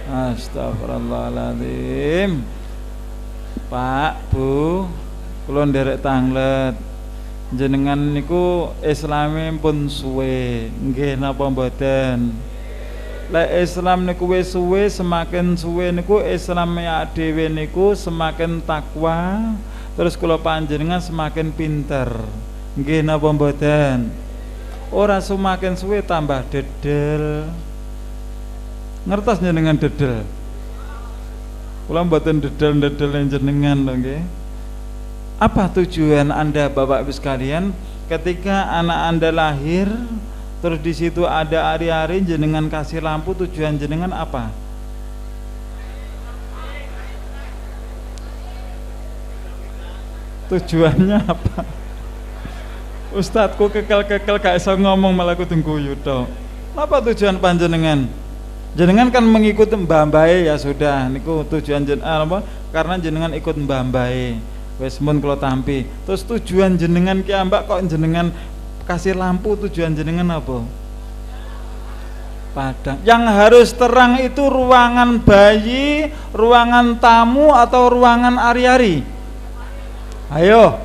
Astagfirullahaladzim. Pak, Bu, kula nderek tanglet. Jenengan niku Islame pun suwe, nggih napa mboten? Lek Islam niku wis suwe, semakin suwe niku Islame dhewe niku semakin takwa, terus kula panjenengan semakin pinter. Nggih napa mboten? Ora semakin suwe tambah dedel. Ngertos jenengan dedel? Kula mboten dedel-dedel jenengan lho nggih. Apa tujuan Anda Bapak Ibu sekalian ketika anak Anda lahir terus di situ ada ari-ari jenengan kasih lampu, tujuan jenengan apa? Tujuannya apa? Ustadku kekel-kekel gak iso ngomong malah kudu guyu tok. Apa tujuan panjenengan? Jenengan kan mengikuti mbah-mbahe ya sudah niku tujuan apa? Karena jenengan ikut mbah-mbahe. Wis mun kula tampi. Terus tujuan jenengan ki ambak kok jenengan kasih lampu, tujuan jenengan apa? Padang. Yang harus terang itu ruangan bayi, ruangan tamu atau ruangan ari-ari? Ayo.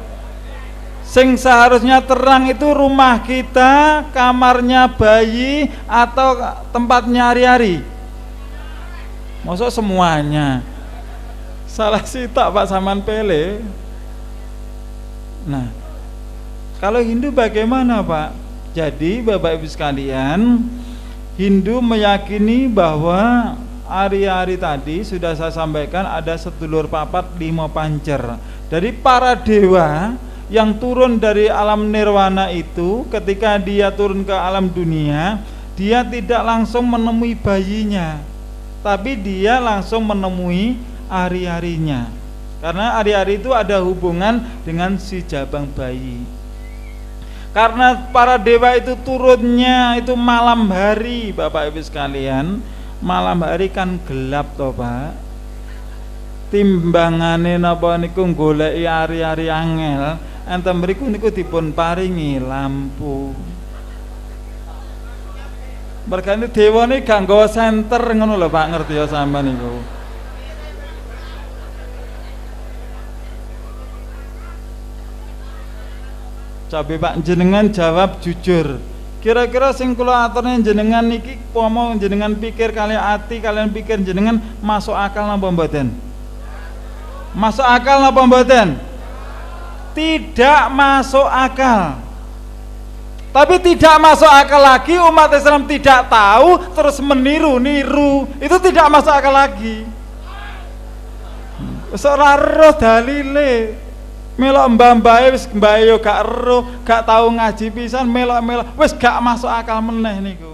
Sing seharusnya terang itu rumah kita, kamarnya bayi, atau tempatnya hari-hari? Maksud semuanya. Salah sitak Pak Saman Pele. Nah, kalau Hindu bagaimana Pak? Jadi Bapak Ibu sekalian, Hindu meyakini bahwa hari-hari tadi sudah saya sampaikan ada sedulur papat lima pancer. Dari para dewa yang turun dari alam nirwana itu, ketika dia turun ke alam dunia, dia tidak langsung menemui bayinya, tapi dia langsung menemui ari-arinya. Karena ari-ari itu ada hubungan dengan si jabang bayi. Karena para dewa itu turunnya itu malam hari, Bapak Ibu sekalian. Malam hari kan gelap toh Pak. Timbangane napa niku goleki ari-ari angel, enten mriku niku dipun paringi lampu. Mergane dewane gak nggawa senter ngono lho Pak, ngerti ya sampean niku. Coba Pak jenengan jawab jujur. Kira-kira sing kula aturne jenengan niki pomo jenengan pikir kali ati kalian pikir jenengan masuk akal napa mboten? Masuk akal napa mboten? Tidak masuk akal. Tapi tidak masuk akal lagi umat Islam tidak tahu terus meniru-niru. Itu tidak masuk akal lagi. Ora roh dalile. Melok mbah-mbahe wis mbahe yo gak ero, gak tahu ngaji pisan melok-melok wis gak masuk akal meneh niku.